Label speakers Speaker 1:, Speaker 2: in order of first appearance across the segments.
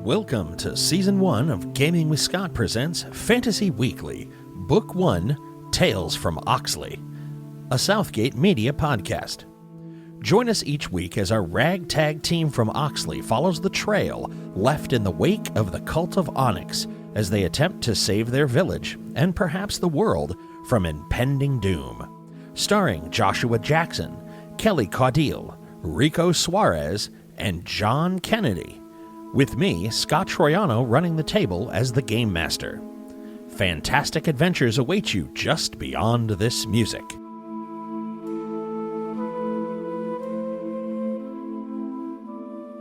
Speaker 1: Welcome to Season 1 of Gaming with Scott presents Fantasy Weekly, Book 1, Tales from Oxley, a Southgate Media podcast. Join us each week as our ragtag team from Oxley follows the trail left in the wake of the cult of Onyx as they attempt to save their village, and perhaps the world, from impending doom. Starring Joshua Jackson, Kelly Caudille, Rico Suarez, and John Kennedy. With me, Scott Troiano, running the table as the Game Master. Fantastic adventures await you just beyond this music.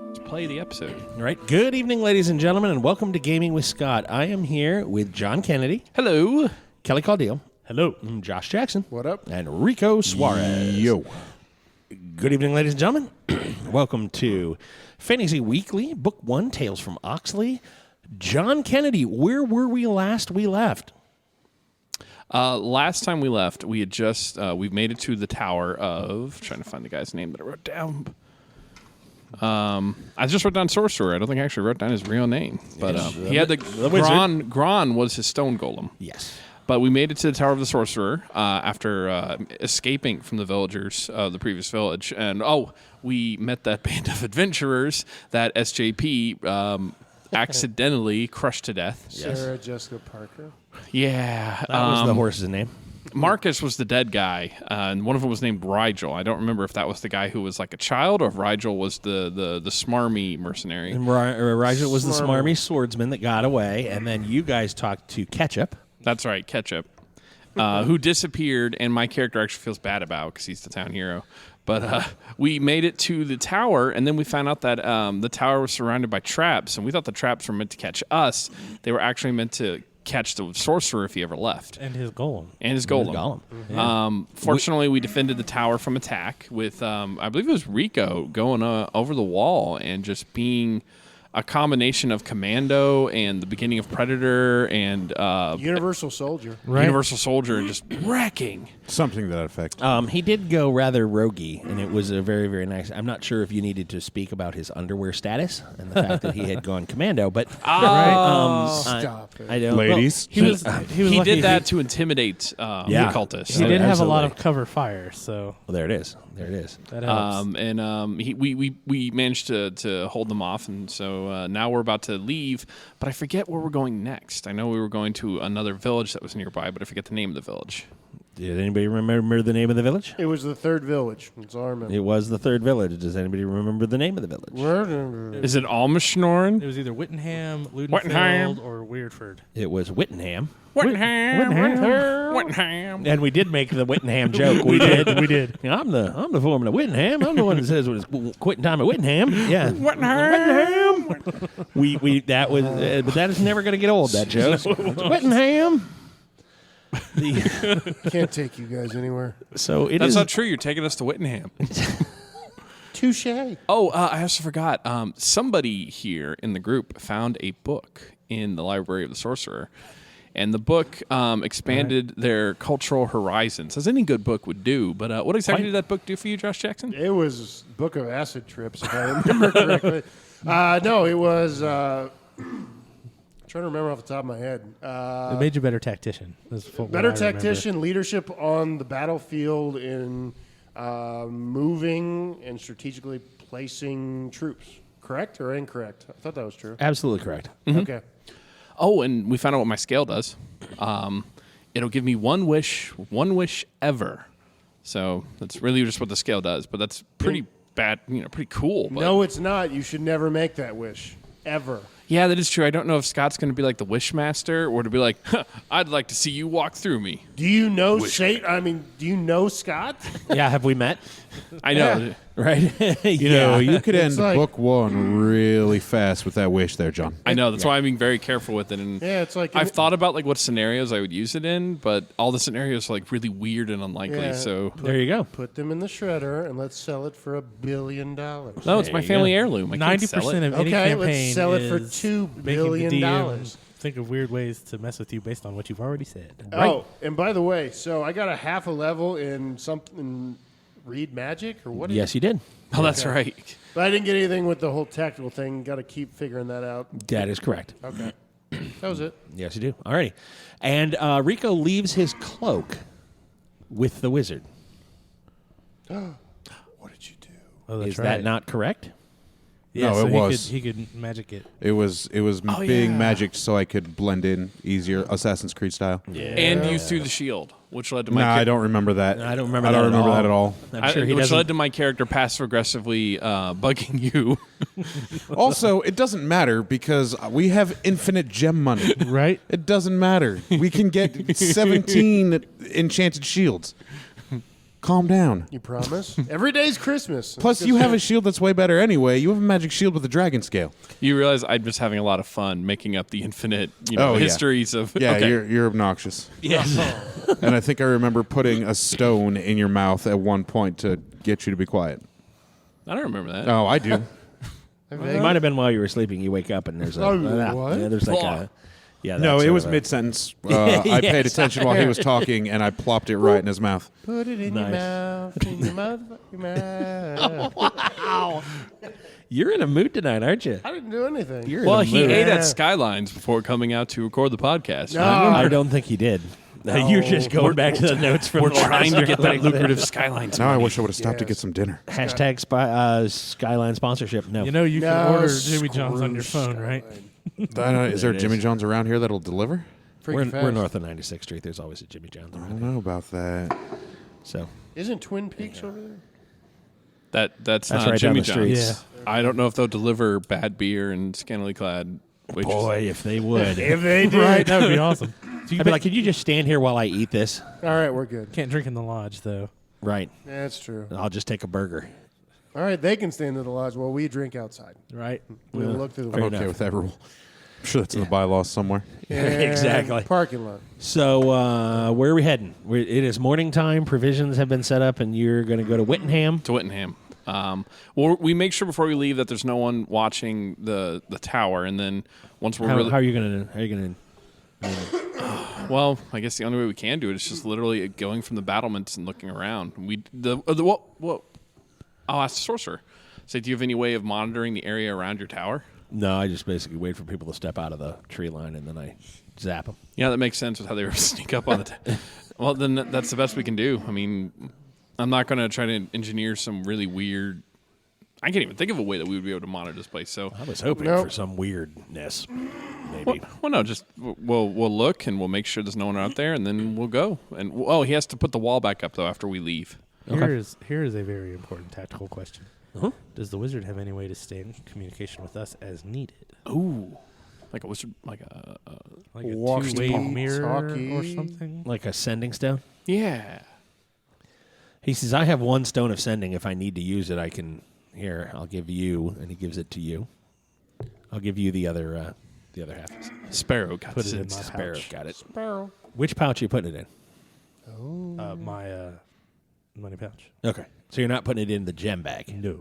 Speaker 2: Let's play the episode.
Speaker 1: All right. Good evening, ladies and gentlemen, and welcome to Gaming with Scott. I am here with John Kennedy.
Speaker 2: Hello.
Speaker 1: Kelly Caudille.
Speaker 3: Hello.
Speaker 1: And Josh Jackson.
Speaker 3: What up?
Speaker 1: And Rico Suarez.
Speaker 3: Yo.
Speaker 1: Good evening, ladies and gentlemen. Welcome to Fantasy Weekly, Book 1, Tales from Oxley. John Kennedy, where were we last we left?
Speaker 2: Last time we left, we had just we've made it to the tower of trying to find the guy's name that I wrote down. I just wrote down Sorcerer. I don't think I actually wrote down his real name, but he had the Gron was his stone golem.
Speaker 1: Yes.
Speaker 2: But we made it to the Tower of the Sorcerer after escaping from the villagers of the previous village. And, we met that band of adventurers that SJP accidentally crushed to death.
Speaker 3: Sarah Jessica Parker.
Speaker 2: Yeah.
Speaker 1: That was the horse's name.
Speaker 2: Marcus was the dead guy, and one of them was named Rigel. I don't remember if that was the guy who was like a child or if Rigel was the smarmy mercenary.
Speaker 1: And Rigel was the smarmy swordsman that got away, and then you guys talked to Ketchup.
Speaker 2: That's right, Ketchup, who disappeared, and my character actually feels bad about because he's the town hero. But we made it to the tower, and then we found out that the tower was surrounded by traps, and we thought the traps were meant to catch us. They were actually meant to catch the sorcerer if he ever left.
Speaker 3: And his golem.
Speaker 1: Yeah.
Speaker 2: Fortunately, we defended the tower from attack with, I believe it was Rico going over the wall and just being a combination of Commando and the beginning of Predator and
Speaker 3: Universal Soldier.
Speaker 2: Right. Universal Soldier and just wrecking.
Speaker 4: Something to that effect.
Speaker 1: He did go rather roguey, and it was a very, very nice. I'm not sure if you needed to speak about his underwear status and the fact that he had gone Commando, but
Speaker 3: Stop it.
Speaker 1: I don't.
Speaker 4: Ladies.
Speaker 1: Well,
Speaker 2: He did that to intimidate the cultists.
Speaker 5: He did have a
Speaker 1: absolutely.
Speaker 5: lot of cover fire, so
Speaker 1: Well, there it is. There it is.
Speaker 5: that helps.
Speaker 2: We managed to hold them off, and so now we're about to leave. But I forget where we're going next. I know we were going to another village that was nearby, but I forget the name of the village.
Speaker 1: Did anybody remember the name of the village?
Speaker 3: It was the third village. That's all I remember.
Speaker 1: It was the third village. Does anybody remember the name of the village?
Speaker 2: Is it Almashnorn?
Speaker 5: It was either Wittenham,
Speaker 2: Wittenham.
Speaker 5: Ludenfeld, or Weirdford.
Speaker 1: It was Whittenham.
Speaker 2: Whittenham.
Speaker 1: And we did make the Whittenham joke. We did.
Speaker 5: We did.
Speaker 1: Yeah, I'm the foreman of Whittenham. I'm the one that says it's quitting time at Whittenham. Yeah.
Speaker 2: Whittenham.
Speaker 1: We that was, but that is never going to get old. That joke. Whittenham.
Speaker 3: Can't take you guys anywhere.
Speaker 1: So
Speaker 2: That's not true. You're taking us to Whittenham.
Speaker 3: Touche.
Speaker 2: Oh, I also forgot. Somebody here in the group found a book in the Library of the Sorcerer. And the book expanded their cultural horizons, as any good book would do. But what exactly did that book do for you, Josh Jackson?
Speaker 3: It was Book of Acid Trips, if I remember correctly. No, it was... I'm trying to remember off the top of my head.
Speaker 5: It made you a better tactician.
Speaker 3: Better tactician, leadership on the battlefield in moving and strategically placing troops. Correct or incorrect? I thought that was true.
Speaker 1: Absolutely correct.
Speaker 2: Mm-hmm.
Speaker 3: Okay.
Speaker 2: Oh, and we found out what my scale does. It'll give me one wish ever. So that's really just what the scale does. But that's pretty bad, pretty cool. But
Speaker 3: No, it's not. You should never make that wish. Ever.
Speaker 2: yeah, that is true. I don't know if Scott's going to be like the wish master or to be like, I'd like to see you walk through me.
Speaker 3: Do you know do you know Scott?
Speaker 1: Yeah, have we met?
Speaker 2: I know.
Speaker 3: Yeah.
Speaker 1: Right?
Speaker 4: You know, you could end
Speaker 3: like-
Speaker 4: book one really fast with that wish there, John.
Speaker 2: I know. That's why I'm being very careful with it. And
Speaker 3: Yeah, it's like...
Speaker 2: I've thought about like what scenarios I would use it in, but all the scenarios are like really weird and unlikely.
Speaker 3: Yeah.
Speaker 2: So
Speaker 1: There you go.
Speaker 3: Put them in the shredder and let's sell it for $1 billion.
Speaker 2: no, it's my
Speaker 1: you
Speaker 2: family
Speaker 1: go.
Speaker 2: heirloom. I can't sell
Speaker 5: 90%
Speaker 2: it.
Speaker 5: of any
Speaker 3: Okay,
Speaker 5: campaign
Speaker 3: let's sell it for
Speaker 5: is
Speaker 3: $2
Speaker 5: making the
Speaker 3: billion.
Speaker 5: DM think of weird ways to mess with you based on what you've already said.
Speaker 3: Oh, and by the way, so I got a half a level in something read magic or what?
Speaker 1: Yes, you did.
Speaker 2: Oh, that's right.
Speaker 3: But I didn't get anything with the whole tactical thing. Got to keep figuring that out.
Speaker 1: That is correct.
Speaker 3: Okay. That was it.
Speaker 1: Yes, you do. Alrighty. And Rico leaves his cloak with the wizard.
Speaker 3: What did you do?
Speaker 5: Oh, that's
Speaker 1: Is
Speaker 5: right.
Speaker 1: that not correct?
Speaker 5: Yeah,
Speaker 4: No,
Speaker 5: so
Speaker 4: it was.
Speaker 5: He could magic it.
Speaker 4: It was being magicked so I could blend in easier, Assassin's Creed style.
Speaker 1: Yeah.
Speaker 2: And you threw the shield, which led to my.
Speaker 4: Nah, I don't remember that.
Speaker 1: I don't remember
Speaker 4: I
Speaker 1: that
Speaker 4: don't
Speaker 1: at
Speaker 4: remember
Speaker 1: all.
Speaker 4: that at all.
Speaker 1: I'm sure he
Speaker 2: which
Speaker 1: doesn't.
Speaker 2: led to my character passive aggressively bugging you.
Speaker 4: Also, it doesn't matter because we have infinite gem money.
Speaker 5: Right?
Speaker 4: It doesn't matter. We can get 17 enchanted shields. Calm down.
Speaker 3: You promise? Every day's Christmas.
Speaker 4: Plus, you have a shield that's way better anyway. You have a magic shield with a dragon scale.
Speaker 2: You realize I'm just having a lot of fun making up the infinite,
Speaker 4: Oh, yeah.
Speaker 2: histories of.
Speaker 4: Yeah,
Speaker 2: okay.
Speaker 4: you're obnoxious.
Speaker 1: Yes.
Speaker 4: And I think I remember putting a stone in your mouth at one point to get you to be quiet.
Speaker 2: I don't remember that.
Speaker 4: Oh, I do.
Speaker 1: It might have been while you were sleeping. You wake up and there's a
Speaker 3: what?
Speaker 1: Yeah, there's like a
Speaker 4: No,
Speaker 1: that's
Speaker 4: it
Speaker 1: sort
Speaker 4: was
Speaker 1: of a-
Speaker 4: mid-sentence. I paid
Speaker 1: Yes.
Speaker 4: attention while he was talking, and I plopped it right in his mouth.
Speaker 3: Put it in
Speaker 1: Nice.
Speaker 3: your mouth, in your mouth, your mouth.
Speaker 1: You're in a mood tonight, aren't you?
Speaker 3: I didn't do anything.
Speaker 1: You're
Speaker 2: Well,
Speaker 1: in a
Speaker 2: he
Speaker 1: mood.
Speaker 2: ate at Skylines before coming out to record the podcast.
Speaker 3: No.
Speaker 1: I don't think he did. You're just going back to the notes from
Speaker 2: We're
Speaker 1: the last
Speaker 2: trying to get that
Speaker 1: recording.
Speaker 2: lucrative Skylines.
Speaker 4: Now I
Speaker 2: money.
Speaker 4: wish I would have stopped to
Speaker 3: Yes.
Speaker 4: get some dinner.
Speaker 1: Hashtag Skyline sponsorship. No.
Speaker 5: You know, you
Speaker 3: No,
Speaker 5: can order Jimmy John's on your
Speaker 3: screw
Speaker 5: phone, right?
Speaker 4: Is there
Speaker 1: It
Speaker 4: Jimmy
Speaker 1: is.
Speaker 4: John's around here that'll deliver?
Speaker 1: we're
Speaker 3: Freaking fast.
Speaker 1: north of 96th Street. There's always a Jimmy John's
Speaker 4: I
Speaker 1: around
Speaker 4: don't
Speaker 1: here.
Speaker 4: know about that.
Speaker 1: So
Speaker 3: Isn't Twin Peaks over there?
Speaker 2: That's
Speaker 1: That's
Speaker 2: not
Speaker 1: right
Speaker 2: Jimmy
Speaker 1: down the street.
Speaker 2: John's. I don't know if they'll deliver bad beer and scantily clad waitresses.
Speaker 1: boy, if they would.
Speaker 3: If they did.
Speaker 5: Right, that would be awesome. So you
Speaker 1: I'd be like, could you just stand here while I eat this?
Speaker 3: All right, we're good.
Speaker 5: can't drink in the lodge, though.
Speaker 1: Right.
Speaker 3: That's true.
Speaker 1: I'll just take a burger.
Speaker 3: All right, they can stand in the lodge while we drink outside.
Speaker 5: Right?
Speaker 3: We'll look through the
Speaker 1: Fair
Speaker 4: I'm okay
Speaker 1: enough.
Speaker 4: with that rule. I'm sure that's in the bylaws somewhere.
Speaker 3: And
Speaker 1: Exactly.
Speaker 3: Parking lot.
Speaker 1: So where are we heading? It is morning time. Provisions have been set up, and you're going to go to Whittingham.
Speaker 2: To Whittingham. Well, we make sure before we leave that there's no one watching the tower, and then once we're
Speaker 1: How are you going to?
Speaker 2: well, I guess the only way we can do it is just literally going from the battlements and looking around. I'll ask the sorcerer. Say, do you have any way of monitoring the area around your tower?
Speaker 1: No, I just basically wait for people to step out of the tree line, and then I zap them.
Speaker 2: Yeah, that makes sense with how they were sneak up on the. Well, then that's the best we can do. I mean, I'm not going to try to engineer some really weird. I can't even think of a way that we would be able to monitor this place. So,
Speaker 1: I was hoping
Speaker 3: Nope.
Speaker 1: for some weirdness, maybe.
Speaker 2: well, no, just we'll look and we'll make sure there's no one out there, and then we'll go. And he has to put the wall back up though after we leave.
Speaker 1: Okay.
Speaker 5: Here is a very important tactical question.
Speaker 1: Uh-huh.
Speaker 5: Does the wizard have any way to stay in communication with us as needed?
Speaker 2: Ooh, like a wizard, like a
Speaker 5: Like a
Speaker 3: Walks
Speaker 5: two-way
Speaker 3: to
Speaker 5: mirror
Speaker 3: talkie.
Speaker 5: or something?
Speaker 1: Like a sending stone.
Speaker 2: yeah.
Speaker 1: He says, "I have one stone of sending. If I need to use it, I can. Here, I'll give you." And he gives it to you. I'll give you the other half.
Speaker 2: Sparrow got
Speaker 5: Put it in
Speaker 2: it.
Speaker 5: my
Speaker 1: Sparrow
Speaker 5: pouch.
Speaker 1: got it.
Speaker 3: Sparrow.
Speaker 1: Which pouch are you putting it
Speaker 5: My money pouch.
Speaker 1: in? Okay, so you're not putting it in the gem bag.
Speaker 5: No.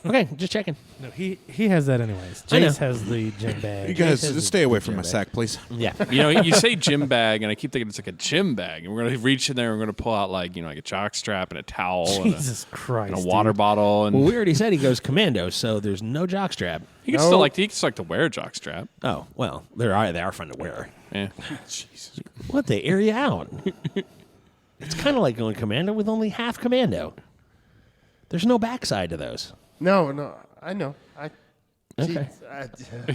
Speaker 1: Okay, just checking.
Speaker 5: No, he has that anyways.
Speaker 1: I know.
Speaker 5: Jace has the gem bag.
Speaker 4: You guys,
Speaker 1: Jace has
Speaker 4: just stay away
Speaker 1: the
Speaker 4: from my
Speaker 1: gem
Speaker 4: sack, please.
Speaker 1: Yeah.
Speaker 2: You know, you say gym bag, and I keep thinking it's like a gym bag, and we're gonna reach in there, and we're gonna pull out like a jock strap and a towel
Speaker 5: Jesus Christ.
Speaker 2: and a water
Speaker 5: dude.
Speaker 2: bottle, and
Speaker 1: Well, we already said he goes commando, so there's no jockstrap.
Speaker 2: he can
Speaker 3: No.
Speaker 2: still like to wear a jock strap.
Speaker 1: Oh well, they are fun to wear.
Speaker 2: Yeah.
Speaker 1: What, they air you out? It's kind of like going commando with only half commando. There's no backside to those.
Speaker 3: No, I know.
Speaker 1: Okay.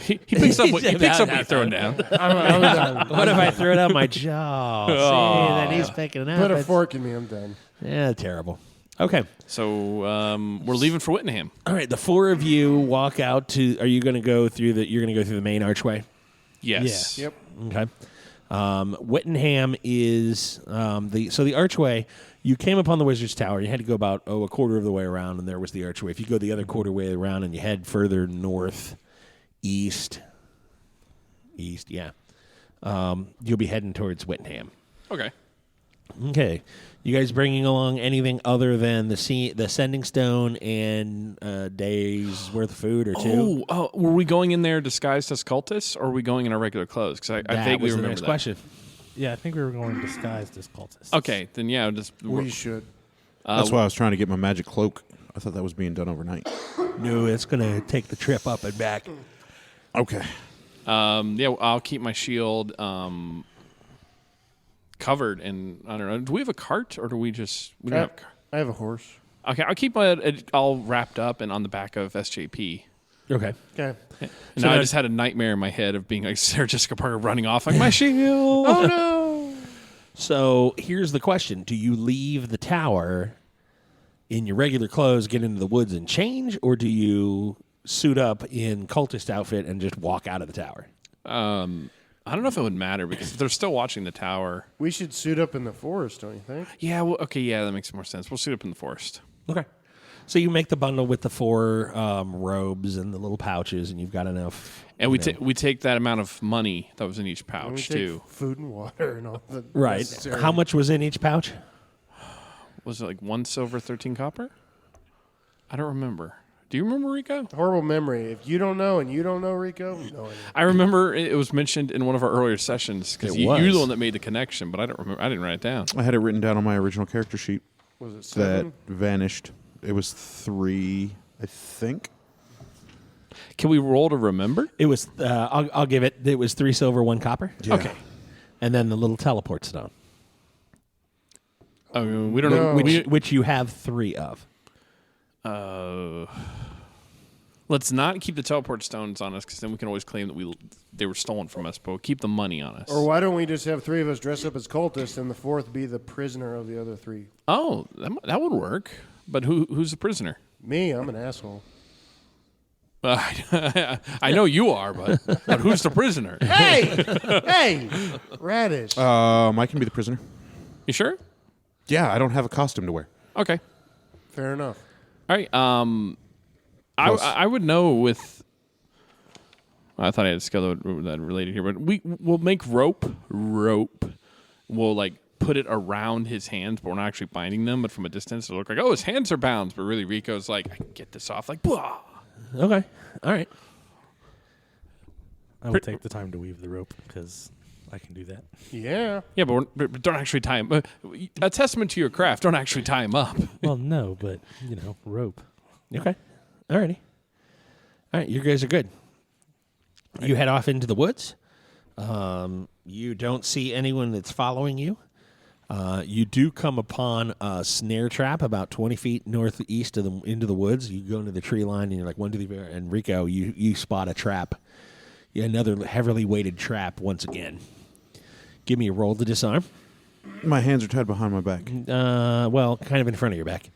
Speaker 2: he picks up what you're throwing down.
Speaker 3: I'm done.
Speaker 1: What if I throw it out my jaw? See, then he's picking it up.
Speaker 3: Put a
Speaker 1: It's-
Speaker 3: fork in me. I'm done.
Speaker 1: Yeah, terrible. Okay.
Speaker 2: So we're leaving for Whittingham.
Speaker 1: All right. The four of you walk out to. Are you going to go through the? You're going to go through the main archway.
Speaker 2: Yes.
Speaker 3: Yep.
Speaker 1: Okay. Whittingham is the archway. You came upon the Wizard's Tower. You had to go about a quarter of the way around, and there was the archway. If you go the other quarter way around and you head further north, east, yeah, you'll be heading towards Whittingham.
Speaker 2: Okay.
Speaker 1: Okay. You guys bringing along anything other than the sending stone and days worth of food or two?
Speaker 2: Oh, were we going in there disguised as cultists, or are we going in our regular clothes? Because I
Speaker 1: that
Speaker 2: vaguely
Speaker 1: was the
Speaker 2: remember
Speaker 1: next
Speaker 2: that.
Speaker 1: question.
Speaker 5: Yeah, I think we were going disguised as cultists.
Speaker 2: Okay, then yeah, just
Speaker 3: We should.
Speaker 4: That's why I was trying to get my magic cloak I thought that was being done overnight.
Speaker 1: No, it's going to take the trip up and back.
Speaker 4: Okay.
Speaker 2: Yeah, I'll keep my shield covered, and I don't know. Do we have a cart, or do we just? We don't have a cart.
Speaker 3: I have a horse.
Speaker 2: Okay, I'll keep it all wrapped up and on the back of SJP.
Speaker 1: Okay.
Speaker 3: Okay.
Speaker 2: And now I just had a nightmare in my head of being like Sarah Jessica Parker running off like my shield.
Speaker 3: Oh no!
Speaker 1: So here's the question: do you leave the tower in your regular clothes, get into the woods, and change, or do you suit up in cultist outfit and just walk out of the tower?
Speaker 2: I don't know if it would matter because they're still watching the tower.
Speaker 3: We should suit up in the forest, don't you think?
Speaker 2: Yeah. Well, okay. Yeah, that makes more sense. We'll suit up in the forest.
Speaker 1: Okay. So you make the bundle with the 4 robes and the little pouches, and you've got enough.
Speaker 2: And we take that amount of money that was in each
Speaker 3: And we
Speaker 2: pouch
Speaker 3: take
Speaker 2: too.
Speaker 3: food and water and all the
Speaker 1: Right.
Speaker 3: necessary-
Speaker 1: How much was in each pouch?
Speaker 2: Was it like 1 silver, 13 copper? I don't remember. Do you remember, Rico?
Speaker 3: Horrible memory. If you don't know and you don't know, Rico, no idea.
Speaker 2: I remember it was mentioned in one of our earlier sessions because
Speaker 1: It
Speaker 2: you're the
Speaker 1: was.
Speaker 2: one that made the connection, but I don't remember. I didn't write it down.
Speaker 4: I had it written down on my original character sheet
Speaker 3: Was it
Speaker 4: that
Speaker 3: 7?
Speaker 4: vanished. It was 3, I think.
Speaker 2: Can we roll to remember?
Speaker 1: It was. I'll give it. It was 3 silver, 1 copper.
Speaker 4: Yeah.
Speaker 1: Okay. And then the little teleport stone,
Speaker 2: I mean, we don't
Speaker 3: No.
Speaker 2: know.
Speaker 1: which you have 3 of.
Speaker 2: Let's not keep the teleport stones on us because then we can always claim that they were stolen from us, but we'll keep the money on us.
Speaker 3: Or why don't we just have 3 of us dress up as cultists and the 4th be the prisoner of the other 3?
Speaker 2: Oh, that would work. But who's the prisoner?
Speaker 3: Me, I'm an asshole.
Speaker 2: I know you are, but who's the prisoner?
Speaker 3: Hey! Hey! Radish.
Speaker 4: I can be the prisoner.
Speaker 2: You sure?
Speaker 4: Yeah, I don't have a costume to wear.
Speaker 2: Okay.
Speaker 3: Fair enough.
Speaker 2: All right. I would know with. I thought I had a skill that related here, but we'll make rope. We'll like put it around his hands, but we're not actually binding them. But from a distance, it'll look like his hands are bound. But really, Rico's like, I can get this off. Like, blah.
Speaker 1: Okay. All right.
Speaker 5: I will take the time to weave the rope because I can do that.
Speaker 3: Yeah.
Speaker 2: Yeah, but don't actually tie him. A testament to your craft. Don't actually tie him up.
Speaker 5: Well, no, but rope.
Speaker 1: Okay. All righty. All right. You guys are good. You head off into the woods. You don't see anyone that's following you. You do come upon a snare trap about 20 feet northeast of into the woods. You go into the tree line, and you're like, 1, 2, 3, and Rico, you spot a trap. Yeah, another heavily weighted trap once again. Give me a roll to disarm.
Speaker 4: My hands are tied behind my back.
Speaker 1: Well, kind of in front of your back.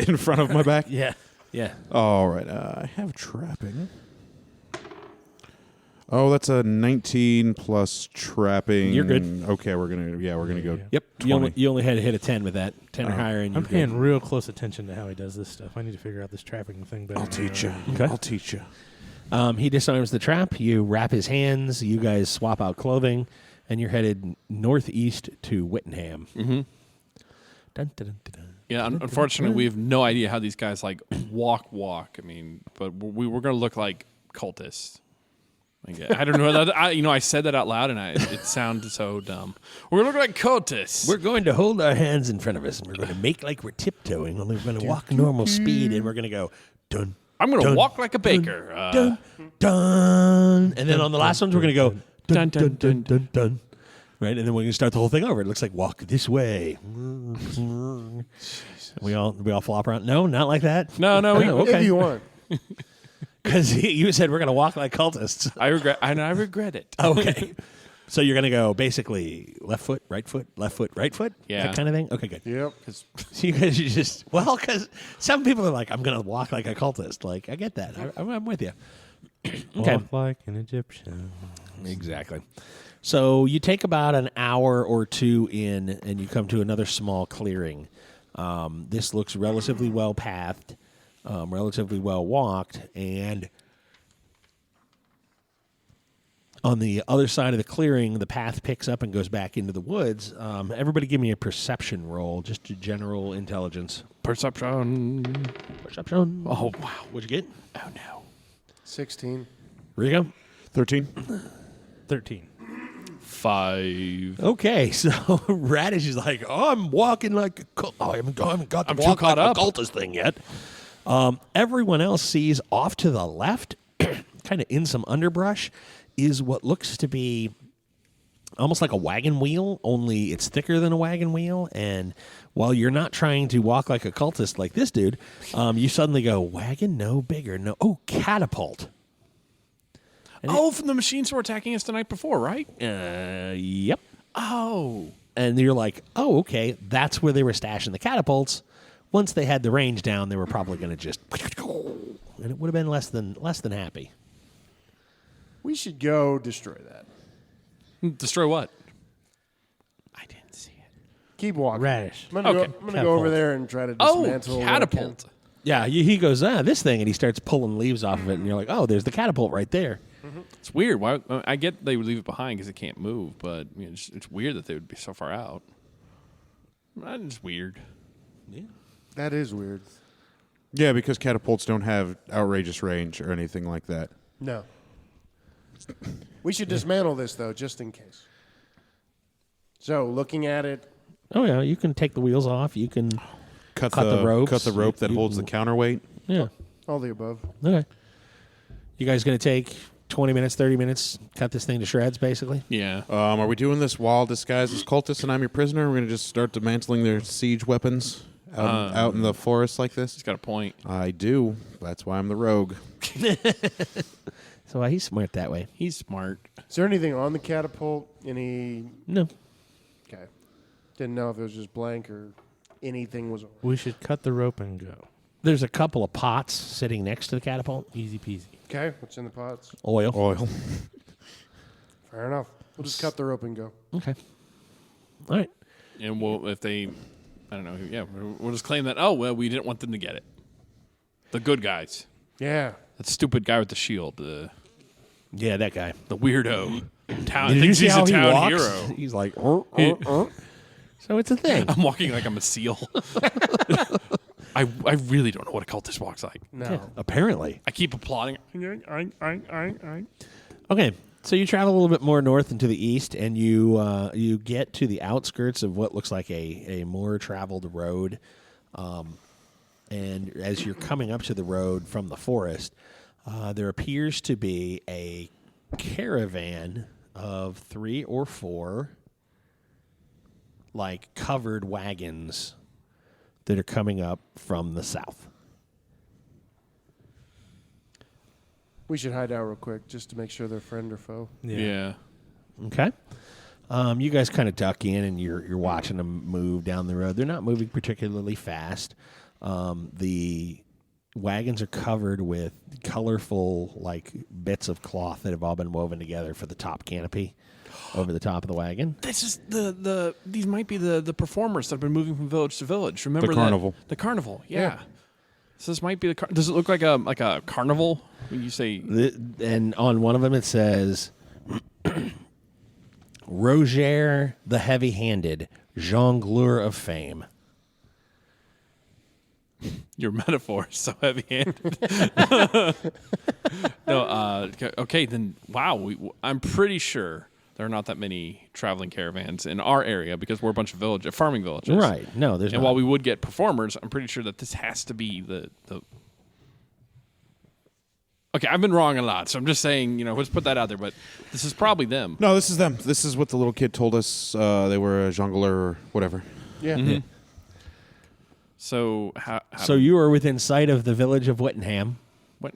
Speaker 4: In front of my back?
Speaker 1: Yeah. Yeah.
Speaker 4: All right. I have trapping. Oh, that's a 19 plus trapping.
Speaker 1: You're good.
Speaker 4: Okay, we're gonna go.
Speaker 1: Yep.
Speaker 4: 20.
Speaker 1: You only had to hit a 10 with that. 10 or higher, and
Speaker 5: I'm
Speaker 1: you're
Speaker 5: paying
Speaker 1: good.
Speaker 5: real close attention to how he does this stuff. I need to figure out this trapping thing better.
Speaker 4: I'll teach you.
Speaker 1: Okay.
Speaker 4: I'll teach you.
Speaker 1: He disarms the trap. You wrap his hands. You guys swap out clothing, and you're headed northeast to Whittingham.
Speaker 2: Mm-hmm.
Speaker 1: Dun, dun, dun, dun, dun.
Speaker 2: Yeah, unfortunately, we have no idea how these guys like walk. I mean, but we were going to look like cultists. I don't know. I said that out loud, and it sounded so dumb. We're going to look like cultists.
Speaker 1: We're going to hold our hands in front of us, and we're going to make like we're tiptoeing, only we're going to walk normal speed, and we're going to go dun.
Speaker 2: I'm going to
Speaker 1: dun,
Speaker 2: walk like a baker.
Speaker 1: Dun, dun. And then on the last ones, we're going to go
Speaker 2: Dun, dun, dun,
Speaker 1: dun, dun. Right, and then we're going to start the whole thing over. It looks like walk this way. We all flop around. No, not like that.
Speaker 2: No.
Speaker 1: Okay.
Speaker 3: If you want.
Speaker 1: Because you said we're going to walk like cultists.
Speaker 2: I regret it.
Speaker 1: Okay. So you're going to go basically left foot, right foot,
Speaker 2: Yeah.
Speaker 1: that kind of thing? Okay, good.
Speaker 3: Yep.
Speaker 1: So you guys are just, because some people are like, I'm going to walk like a cultist. Like, I get that. I'm with you. Okay.
Speaker 5: Walk like an Egyptian.
Speaker 1: Exactly. So you take about an hour or two in, and you come to another small clearing. This looks relatively well pathed, relatively well walked, and on the other side of the clearing, the path picks up and goes back into the woods. Everybody give me a perception roll, just a general intelligence.
Speaker 2: Perception.
Speaker 1: Oh, wow. What'd you get?
Speaker 2: Oh, no.
Speaker 3: 16.
Speaker 1: Rico?
Speaker 4: 13.
Speaker 5: 13.
Speaker 2: 5.
Speaker 1: Okay, so Radish is like, I'm walking like a cult. I haven't got the
Speaker 2: I'm too
Speaker 1: walk
Speaker 2: caught
Speaker 1: like
Speaker 2: up.
Speaker 1: a cultist thing yet. Everyone else sees off to the left, kind of in some underbrush, is what looks to be almost like a wagon wheel, only it's thicker than a wagon wheel. And while you're not trying to walk like a cultist like this dude, you suddenly go, wagon, no, bigger, no. Oh, catapult.
Speaker 2: From the machines who were attacking us the night before, right?
Speaker 1: Yep.
Speaker 2: Oh.
Speaker 1: And you're like, oh, okay, that's where they were stashing the catapults. Once they had the range down, they were probably going to just, and it would have been less than happy.
Speaker 3: We should go destroy that.
Speaker 2: Destroy what? I didn't see it.
Speaker 3: Keep walking.
Speaker 5: Radish.
Speaker 3: I'm gonna
Speaker 2: Okay.
Speaker 3: go over there and try to dismantle. what I can.
Speaker 2: catapult.
Speaker 1: Yeah, he goes, this thing, and he starts pulling leaves off of it, and you're like, oh, there's the catapult right there.
Speaker 2: It's weird. Why? I get they would leave it behind because it can't move, but it's weird that they would be so far out. It's weird.
Speaker 3: That is weird.
Speaker 4: Yeah, because catapults don't have outrageous range or anything like that.
Speaker 3: No. We should dismantle this, though, just in case. So, looking at it.
Speaker 1: Oh, yeah, you can take the wheels off. You can
Speaker 4: Cut
Speaker 1: the ropes.
Speaker 4: Cut the rope that
Speaker 1: You-
Speaker 4: holds the counterweight.
Speaker 1: Yeah.
Speaker 3: All the above.
Speaker 1: Okay. You guys going to take 20 minutes, 30 minutes, cut this thing to shreds, basically?
Speaker 2: Yeah.
Speaker 4: Are we doing this while disguised as cultists and I'm your prisoner? We're going to just start dismantling their siege weapons out in the forest like this?
Speaker 2: He's got a point.
Speaker 4: I do. That's why I'm the rogue.
Speaker 1: So he's smart that way.
Speaker 2: He's smart.
Speaker 3: Is there anything on the catapult? Any.
Speaker 1: No.
Speaker 3: Okay. Didn't know if it was just blank or anything was on it.
Speaker 5: We should cut the rope and go.
Speaker 1: There's a couple of pots sitting next to the catapult.
Speaker 5: Easy peasy.
Speaker 3: Okay. What's in the pots?
Speaker 1: Oil.
Speaker 4: Oil.
Speaker 3: Fair enough. We'll just cut the rope and go.
Speaker 1: Okay. All right.
Speaker 2: And if they, I don't know. Yeah, we'll just claim that. Oh well, we didn't want them to get it. The good guys.
Speaker 3: Yeah.
Speaker 2: That stupid guy with the shield.
Speaker 1: Yeah, that guy.
Speaker 2: The weirdo. Town.
Speaker 1: Did you
Speaker 2: Thinks
Speaker 1: see
Speaker 2: he's
Speaker 1: how
Speaker 2: a
Speaker 1: he
Speaker 2: town
Speaker 1: walks?
Speaker 2: hero.
Speaker 1: He's like, So it's a thing.
Speaker 2: I'm walking like I'm a seal. I really don't know what a cultist walks like.
Speaker 3: No.
Speaker 1: Yeah, apparently.
Speaker 2: I keep applauding.
Speaker 1: Okay, so you travel a little bit more north and to the east, and you get to the outskirts of what looks like a more traveled road. And as you're coming up to the road from the forest, there appears to be a caravan of 3 or 4 like covered wagons that are coming up from the south.
Speaker 3: We should hide out real quick just to make sure they're friend or foe.
Speaker 2: Yeah.
Speaker 1: Okay. You guys kind of duck in and you're watching them move down the road. They're not moving particularly fast. The wagons are covered with colorful like bits of cloth that have all been woven together for the top canopy over the top of the wagon.
Speaker 2: This is these might be the performers that have been moving from village to village. Remember
Speaker 4: The carnival.
Speaker 2: The carnival, yeah. So this might be the. Does it look like a carnival when you say?
Speaker 1: And on one of them it says, Roger the Heavy-Handed, Jongleur of Fame.
Speaker 2: Your metaphor is so heavy-handed. No, okay, then wow. I'm pretty sure there are not that many traveling caravans in our area because we're a bunch of farming villages.
Speaker 1: Right. No, there's
Speaker 2: And
Speaker 1: not.
Speaker 2: while we would get performers, I'm pretty sure that this has to be the. Okay, I've been wrong a lot, so I'm just saying, let's put that out there. But this is probably them.
Speaker 4: No, this is them. This is what the little kid told us. They were a jongleur or whatever.
Speaker 3: Yeah.
Speaker 2: Mm-hmm. So
Speaker 1: So you are within sight of the village of Wyndham,
Speaker 2: what?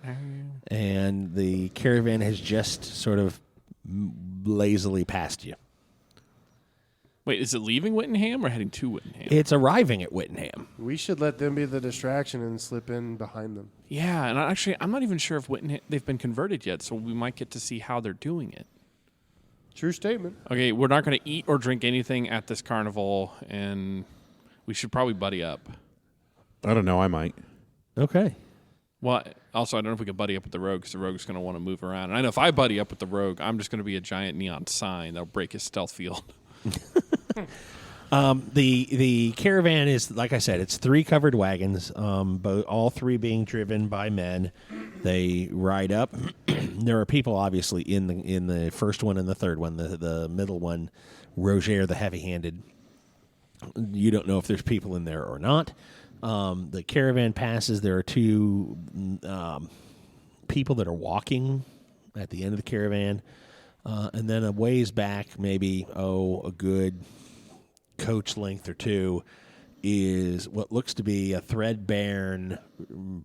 Speaker 1: and the caravan has just sort of lazily passed you.
Speaker 2: Wait, is it leaving Wyndham or heading to Wyndham?
Speaker 1: It's arriving at Wyndham.
Speaker 3: We should let them be the distraction and slip in behind them.
Speaker 2: Yeah, and I'm not even sure if they've been converted yet, so we might get to see how they're doing it.
Speaker 3: True statement.
Speaker 2: Okay, we're not going to eat or drink anything at this carnival, and we should probably buddy up.
Speaker 4: I don't know. I might.
Speaker 1: Okay.
Speaker 2: Well, also, I don't know if we could buddy up with the rogue because the rogue's going to want to move around. And I know if I buddy up with the rogue, I'm just going to be a giant neon sign that'll break his stealth field.
Speaker 1: The caravan is, like I said, it's 3 covered wagons, all 3 being driven by men. They ride up. There are people, obviously, in the first one and the third one. The middle one, Roger the Heavy-Handed. You don't know if there's people in there or not. The caravan passes. There are two people that are walking at the end of the caravan. And then a ways back, maybe, a good coach length or two, is what looks to be a threadbare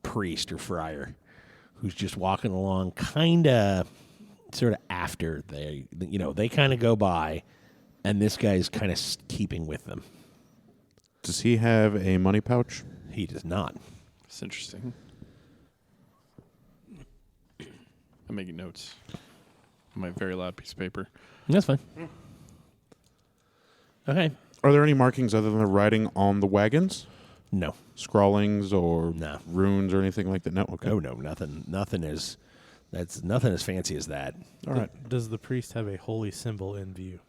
Speaker 1: priest or friar who's just walking along kind of sort of after they kind of go by, and this guy's kind of keeping with them.
Speaker 4: Does he have a money pouch?
Speaker 1: He does not.
Speaker 2: It's interesting. I'm making notes on my very loud piece of paper.
Speaker 1: That's fine. Okay.
Speaker 4: Are there any markings other than the writing on the wagons?
Speaker 1: No.
Speaker 4: Scrawlings or
Speaker 1: No.
Speaker 4: runes or anything like that? No. Okay.
Speaker 1: Oh no, nothing. Nothing as fancy as that.
Speaker 4: All right.
Speaker 5: Does the priest have a holy symbol in view?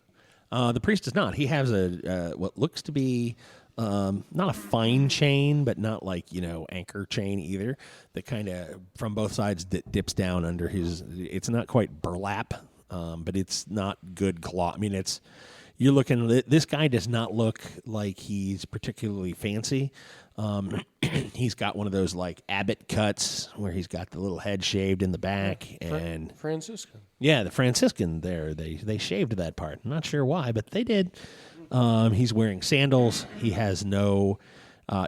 Speaker 1: The priest does not. He has a what looks to be not a fine chain, but not like anchor chain either. That kind of from both sides dips down under his. It's not quite burlap, but it's not good cloth. I mean, you're looking. This guy does not look like he's particularly fancy. He's got one of those like abbot cuts where he's got the little head shaved in the back and
Speaker 3: Franciscan.
Speaker 1: Yeah, the Franciscan there. They shaved that part. I'm not sure why, but they did. He's wearing sandals. He has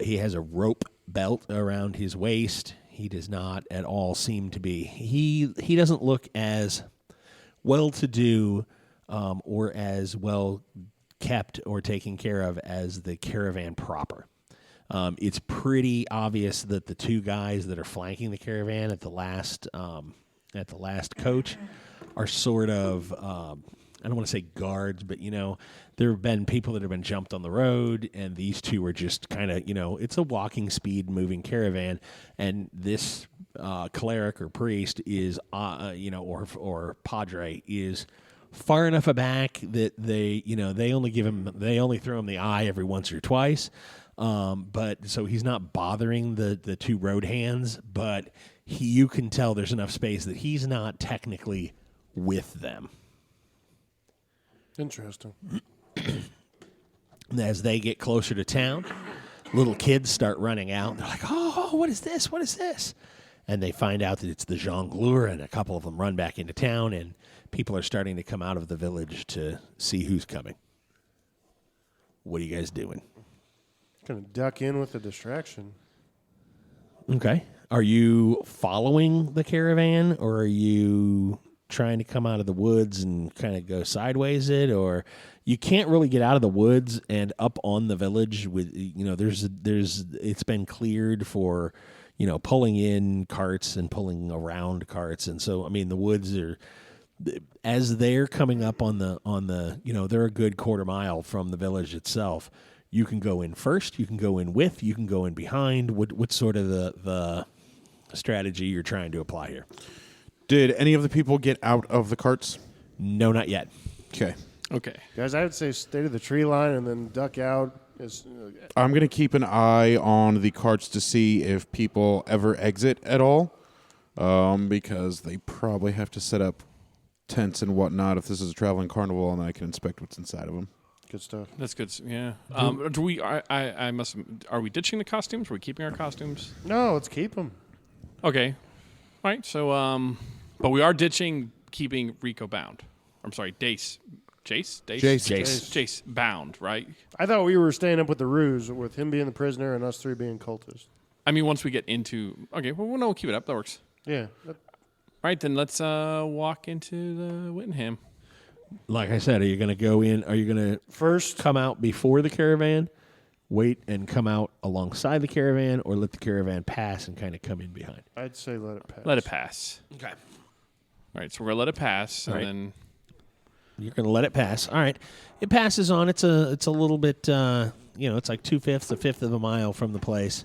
Speaker 1: he has a rope belt around his waist. He does not at all seem to be. He doesn't look as well-to-do or as well kept or taken care of as the caravan proper. It's pretty obvious that the two guys that are flanking the caravan at the last coach are sort of, I don't want to say guards, but, there have been people that have been jumped on the road, and these two are just kind of, it's a walking speed moving caravan, and this cleric or priest is, or padre is far enough aback that they only throw him the eye every once or twice. But so he's not bothering the two road hands, but you can tell there's enough space that he's not technically with them.
Speaker 3: Interesting.
Speaker 1: As they get closer to town, little kids start running out. They're like, "Oh, what is this? What is this?" And they find out that it's the jongleur, and a couple of them run back into town, and people are starting to come out of the village to see who's coming. What are you guys doing?
Speaker 3: Gonna duck in with a distraction.
Speaker 1: Okay. Are you following the caravan, or are you trying to come out of the woods and kind of go sideways or you can't really get out of the woods and up on the village with, it's been cleared for, pulling in carts and pulling around carts. And so, I mean, the woods are, as they're coming up on the, they're a good quarter mile from the village itself. You can go in first, you can go in with, you can go in behind. What's sort of the strategy you're trying to apply here?
Speaker 4: Did any of the people get out of the carts?
Speaker 1: No, not yet.
Speaker 4: Okay.
Speaker 2: Okay.
Speaker 3: Guys, I would say stay to the tree line and then duck out.
Speaker 4: I'm going to keep an eye on the carts to see if people ever exit at all, because they probably have to set up tents and whatnot if this is a traveling carnival, and I can inspect what's inside of them.
Speaker 3: Good stuff.
Speaker 2: That's good. Yeah. Do we? I must. Are we ditching the costumes? Are we keeping our costumes?
Speaker 3: No, let's keep them.
Speaker 2: Okay. All right. So, but we are ditching, keeping Rico bound. I'm sorry, Jace bound. Right.
Speaker 3: I thought we were staying up with the ruse, with him being the prisoner and us three being cultists.
Speaker 2: I mean, once we get into we'll keep it up. That works.
Speaker 3: Yeah.
Speaker 2: All right, then let's walk into the Wyndham.
Speaker 1: Like I said, are you going to go in? Are you going to
Speaker 3: first
Speaker 1: come out before the caravan, wait and come out alongside the caravan, or let the caravan pass and kind of come in behind?
Speaker 3: I'd say let it pass.
Speaker 2: Let it pass.
Speaker 1: Okay.
Speaker 2: All right, so we're going to let it pass, and
Speaker 1: All right.
Speaker 2: then
Speaker 1: You're going to let it pass. All right. It passes on. It's a little bit, it's like 2/5, a fifth of a mile from the place.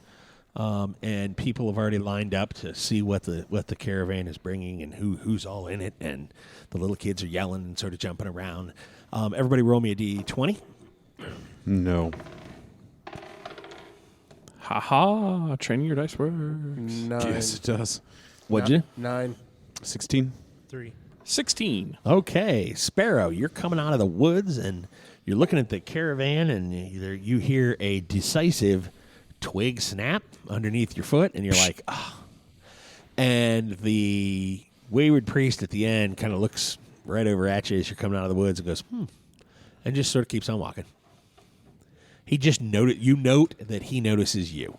Speaker 1: And people have already lined up to see what the caravan is bringing and who's all in it. And the little kids are yelling and sort of jumping around. Everybody roll me a D20.
Speaker 4: No.
Speaker 2: ha, training your dice works.
Speaker 3: 9.
Speaker 4: Yes, it does.
Speaker 1: What'd you?
Speaker 3: 9.
Speaker 4: 16.
Speaker 5: 3.
Speaker 2: 16.
Speaker 1: Okay, Sparrow, you're coming out of the woods and you're looking at the caravan and you hear a decisive twig snap underneath your foot, and you're like, oh. And the wayward priest at the end kind of looks right over at you as you're coming out of the woods and goes, and just sort of keeps on walking. He just you note that he notices you.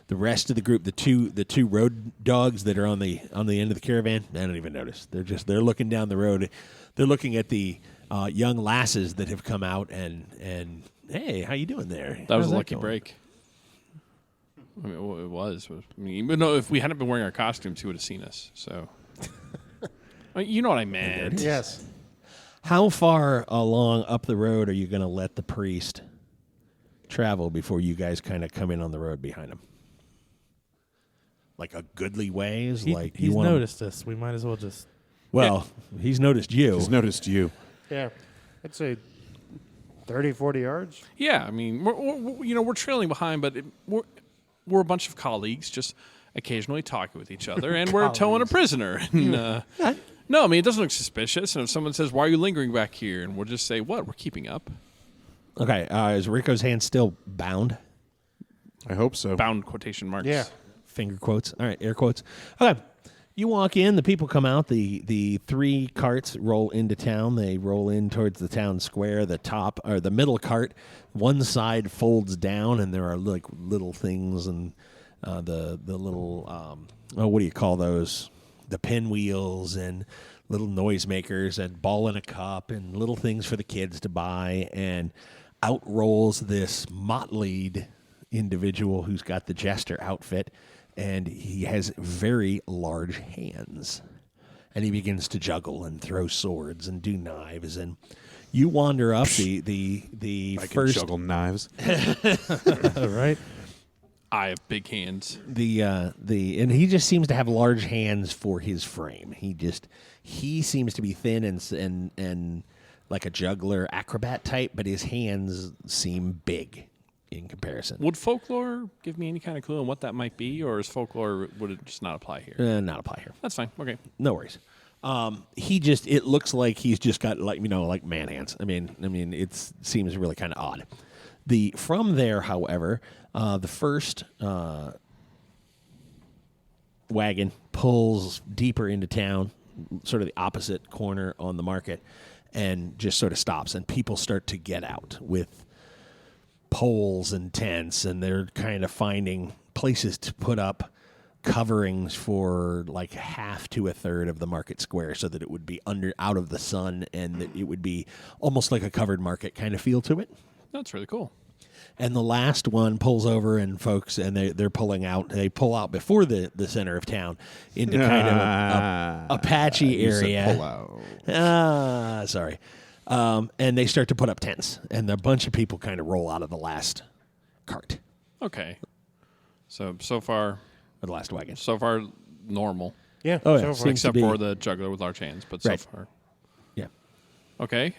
Speaker 1: The rest of the group, the two road dogs that are on the end of the caravan, they don't even notice. They're looking down the road. They're looking at the young lasses that have come out and hey, how you doing there?
Speaker 2: That was
Speaker 1: How's
Speaker 2: a lucky
Speaker 1: going?
Speaker 2: break. I mean, it was. I mean, even though if we hadn't been wearing our costumes, he would have seen us. So, I mean, you know what I meant.
Speaker 3: Yes.
Speaker 1: How far along up the road are you going to let the priest travel before you guys kind of come in on the road behind him? Like a goodly ways? Like
Speaker 5: He's noticed us. We might as well just...
Speaker 1: Well, he's noticed you.
Speaker 4: He's noticed you.
Speaker 3: Yeah. I'd say 30, 40 yards.
Speaker 2: Yeah, I mean, we're trailing behind, but we're a bunch of colleagues just occasionally talking with each other, and we're towing a prisoner. And, no, I mean, it doesn't look suspicious. And if someone says, "Why are you lingering back here?" and we'll just say, "What? We're keeping up."
Speaker 1: Okay, is Rico's hand still bound?
Speaker 4: I hope so.
Speaker 2: Bound quotation marks.
Speaker 3: Yeah.
Speaker 1: Finger quotes. All right, air quotes. Okay. You walk in, the people come out, the three carts roll into town. They roll in towards the town square. The middle cart, one side folds down, and there are like little things and the little what do you call those? The pinwheels and little noisemakers and ball in a cup and little things for the kids to buy. And out rolls this motleyed individual who's got the jester outfit. And he has very large hands. And he begins to juggle and throw swords and do knives. And you wander up the
Speaker 4: I
Speaker 1: first...
Speaker 4: can juggle knives.
Speaker 1: right?
Speaker 2: I have big hands.
Speaker 1: And he just seems to have large hands for his frame. He seems to be thin and like a juggler acrobat type, but his hands seem big in comparison.
Speaker 2: Would folklore give me any kind of clue on what that might be, or is folklore, would it just not apply here?
Speaker 1: Not apply here.
Speaker 2: That's fine. Okay.
Speaker 1: No worries. It looks like he's just got like man hands. I mean, it seems really kind of odd. From there, however, the first wagon pulls deeper into town, sort of the opposite corner on the market, and just sort of stops, and people start to get out with poles and tents, and they're kind of finding places to put up coverings for like half to a third of the market square so that it would be out of the sun, and that it would be almost like a covered market kind of feel to it.
Speaker 2: That's really cool.
Speaker 1: And the last one pulls over, and folks, and they're pulling out. They pull out before the center of town into kind of a patchy area.
Speaker 4: Pull out.
Speaker 1: Sorry. And they start to put up tents, and a bunch of people kind of roll out of the last cart,
Speaker 2: Okay. So far,
Speaker 1: or the last wagon.
Speaker 2: so far, normal.
Speaker 3: Yeah.
Speaker 1: Oh, yeah.
Speaker 3: So far.
Speaker 1: Seems
Speaker 2: Except
Speaker 1: to be-
Speaker 2: for the juggler with large hands, but
Speaker 1: Right.
Speaker 2: so far.
Speaker 1: Yeah.
Speaker 2: Okay.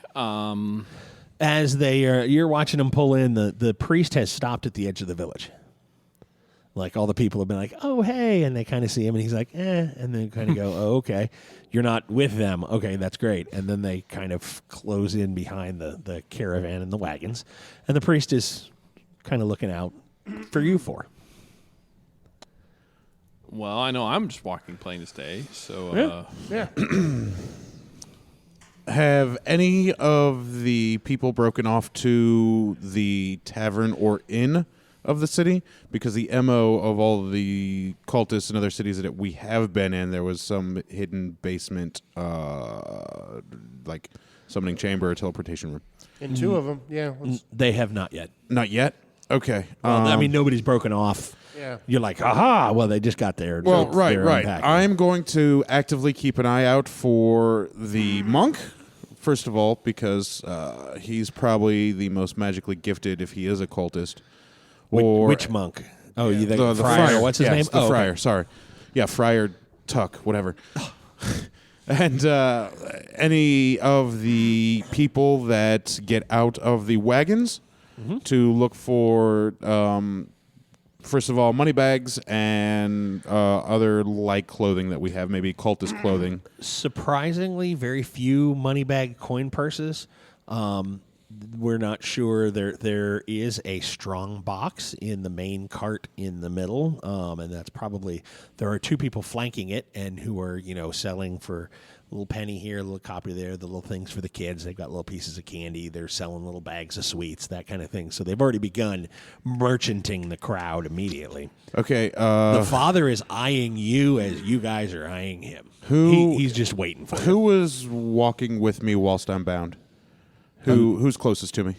Speaker 1: As you're watching them pull in, the priest has stopped at the edge of the village. Like, all the people have been like, "Oh, hey," and they kind of see him, and he's like, "Eh," and then kind of go, "Oh, okay, you're not with them. Okay, that's great." And then they kind of close in behind the caravan and the wagons, and the priest is kind of looking out for you four.
Speaker 2: Well, I know I'm just walking plain as day, so
Speaker 3: Yeah.
Speaker 4: Have any of the people broken off to the tavern or inn of the city? Because the MO of all the cultists in other cities that we have been in, there was some hidden basement, like summoning chamber or teleportation room.
Speaker 3: And two of them. Yeah.
Speaker 1: They have not yet.
Speaker 4: Not yet? Okay.
Speaker 1: Well, I mean, nobody's broken off.
Speaker 3: Yeah.
Speaker 1: You're like, aha! Well, they just got there.
Speaker 4: Well,
Speaker 1: They're
Speaker 4: right.
Speaker 1: unpacking.
Speaker 4: I'm going to actively keep an eye out for the monk, first of all, because he's probably the most magically gifted if he is a cultist.
Speaker 1: Which monk? Oh, you think
Speaker 4: the
Speaker 1: friar? What's his
Speaker 4: Yes,
Speaker 1: name?
Speaker 4: The
Speaker 1: Oh,
Speaker 4: friar.
Speaker 1: okay.
Speaker 4: Sorry. Yeah, Friar Tuck, whatever. And any of the people that get out of the wagons to look for, first of all, money bags and other light clothing that we have, maybe cultist clothing.
Speaker 1: Surprisingly, very few money bag coin purses. we're not sure. There is a strong box in the main cart in the middle, and that's probably there are two people flanking it and who are selling for a little penny here, a little copper there, the little things for the kids. They've got little pieces of candy. They're selling little bags of sweets, that kind of thing. So they've already begun merchanting the crowd immediately.
Speaker 4: Okay.
Speaker 1: The father is eyeing you as you guys are eyeing him. He's just waiting for you.
Speaker 4: Who was walking with me whilst I'm bound? Who's closest to me?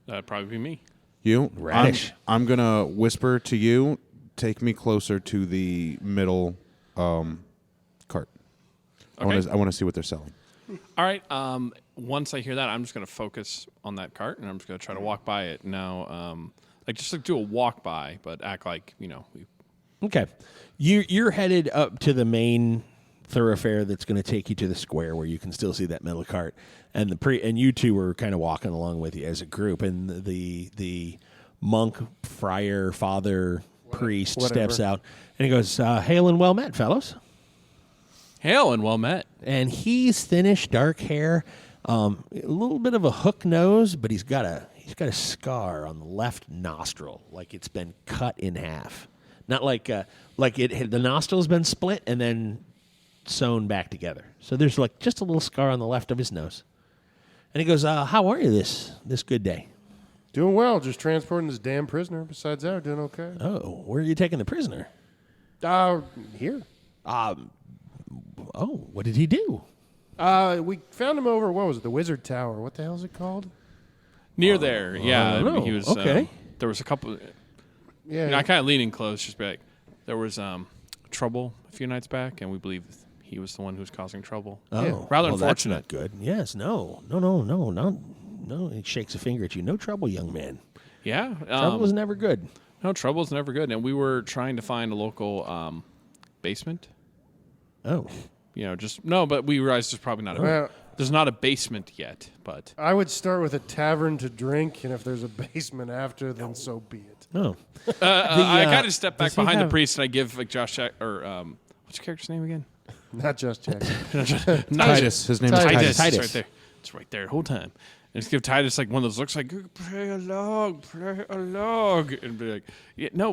Speaker 2: That'd probably be me.
Speaker 4: You?
Speaker 1: Radish.
Speaker 4: I'm going to whisper to you, take me closer to the middle cart.
Speaker 2: Okay.
Speaker 4: I want to see what they're selling.
Speaker 2: All right. Once I hear that, I'm just going to focus on that cart, and I'm just going to try to walk by it. Now, just do a walk by, but act like,
Speaker 1: Okay. You're headed up to the main thoroughfare that's going to take you to the square where you can still see that middle cart, and and you two are kind of walking along with you as a group, and the monk, friar, father, priest steps out, and he goes, "Hail and well met, fellows."
Speaker 2: Hail and well met.
Speaker 1: And he's thinnish, dark hair, a little bit of a hook nose, but he's got a scar on the left nostril, like it's been cut in half. Not like the nostril's been split and then sewn back together. So there's like just a little scar on the left of his nose. And he goes, "How are you this good day?"
Speaker 3: Doing well. Just transporting this damn prisoner. Besides that, we're doing okay.
Speaker 1: Oh, where are you taking the prisoner?
Speaker 3: Here.
Speaker 1: Oh, what did he do?
Speaker 3: We found him over, what was it, the Wizard Tower. What the hell is it called?
Speaker 2: Near there, yeah.
Speaker 1: know.
Speaker 2: He was
Speaker 1: Okay.
Speaker 2: There was a couple.
Speaker 3: Yeah.
Speaker 2: I kind of leaning close, just be like, there was trouble a few nights back, and we believe he was the one who was causing trouble.
Speaker 1: Oh,
Speaker 3: Yeah.
Speaker 2: Rather
Speaker 1: that's
Speaker 2: unfortunate.
Speaker 1: not good. Yes, no. He shakes a finger at you. No trouble, young man.
Speaker 2: Yeah,
Speaker 1: Trouble is never good.
Speaker 2: no trouble's never good. And we were trying to find a local basement.
Speaker 1: Oh,
Speaker 2: But we realized there's probably not
Speaker 3: Well-
Speaker 2: there's not a basement yet. But
Speaker 3: I would start with a tavern to drink, and if there's a basement after, then so be it.
Speaker 1: no.
Speaker 2: I kind of step back
Speaker 5: does he
Speaker 2: behind the
Speaker 5: have-
Speaker 2: priest and I give like Josh or what's your character's name again?
Speaker 3: Not just Jack.
Speaker 4: Titus. His name is
Speaker 3: Titus.
Speaker 4: Titus.
Speaker 1: Titus.
Speaker 2: It's right there. It's right there the whole time. And just give Titus like one of those looks like play along, and be like, yeah, no,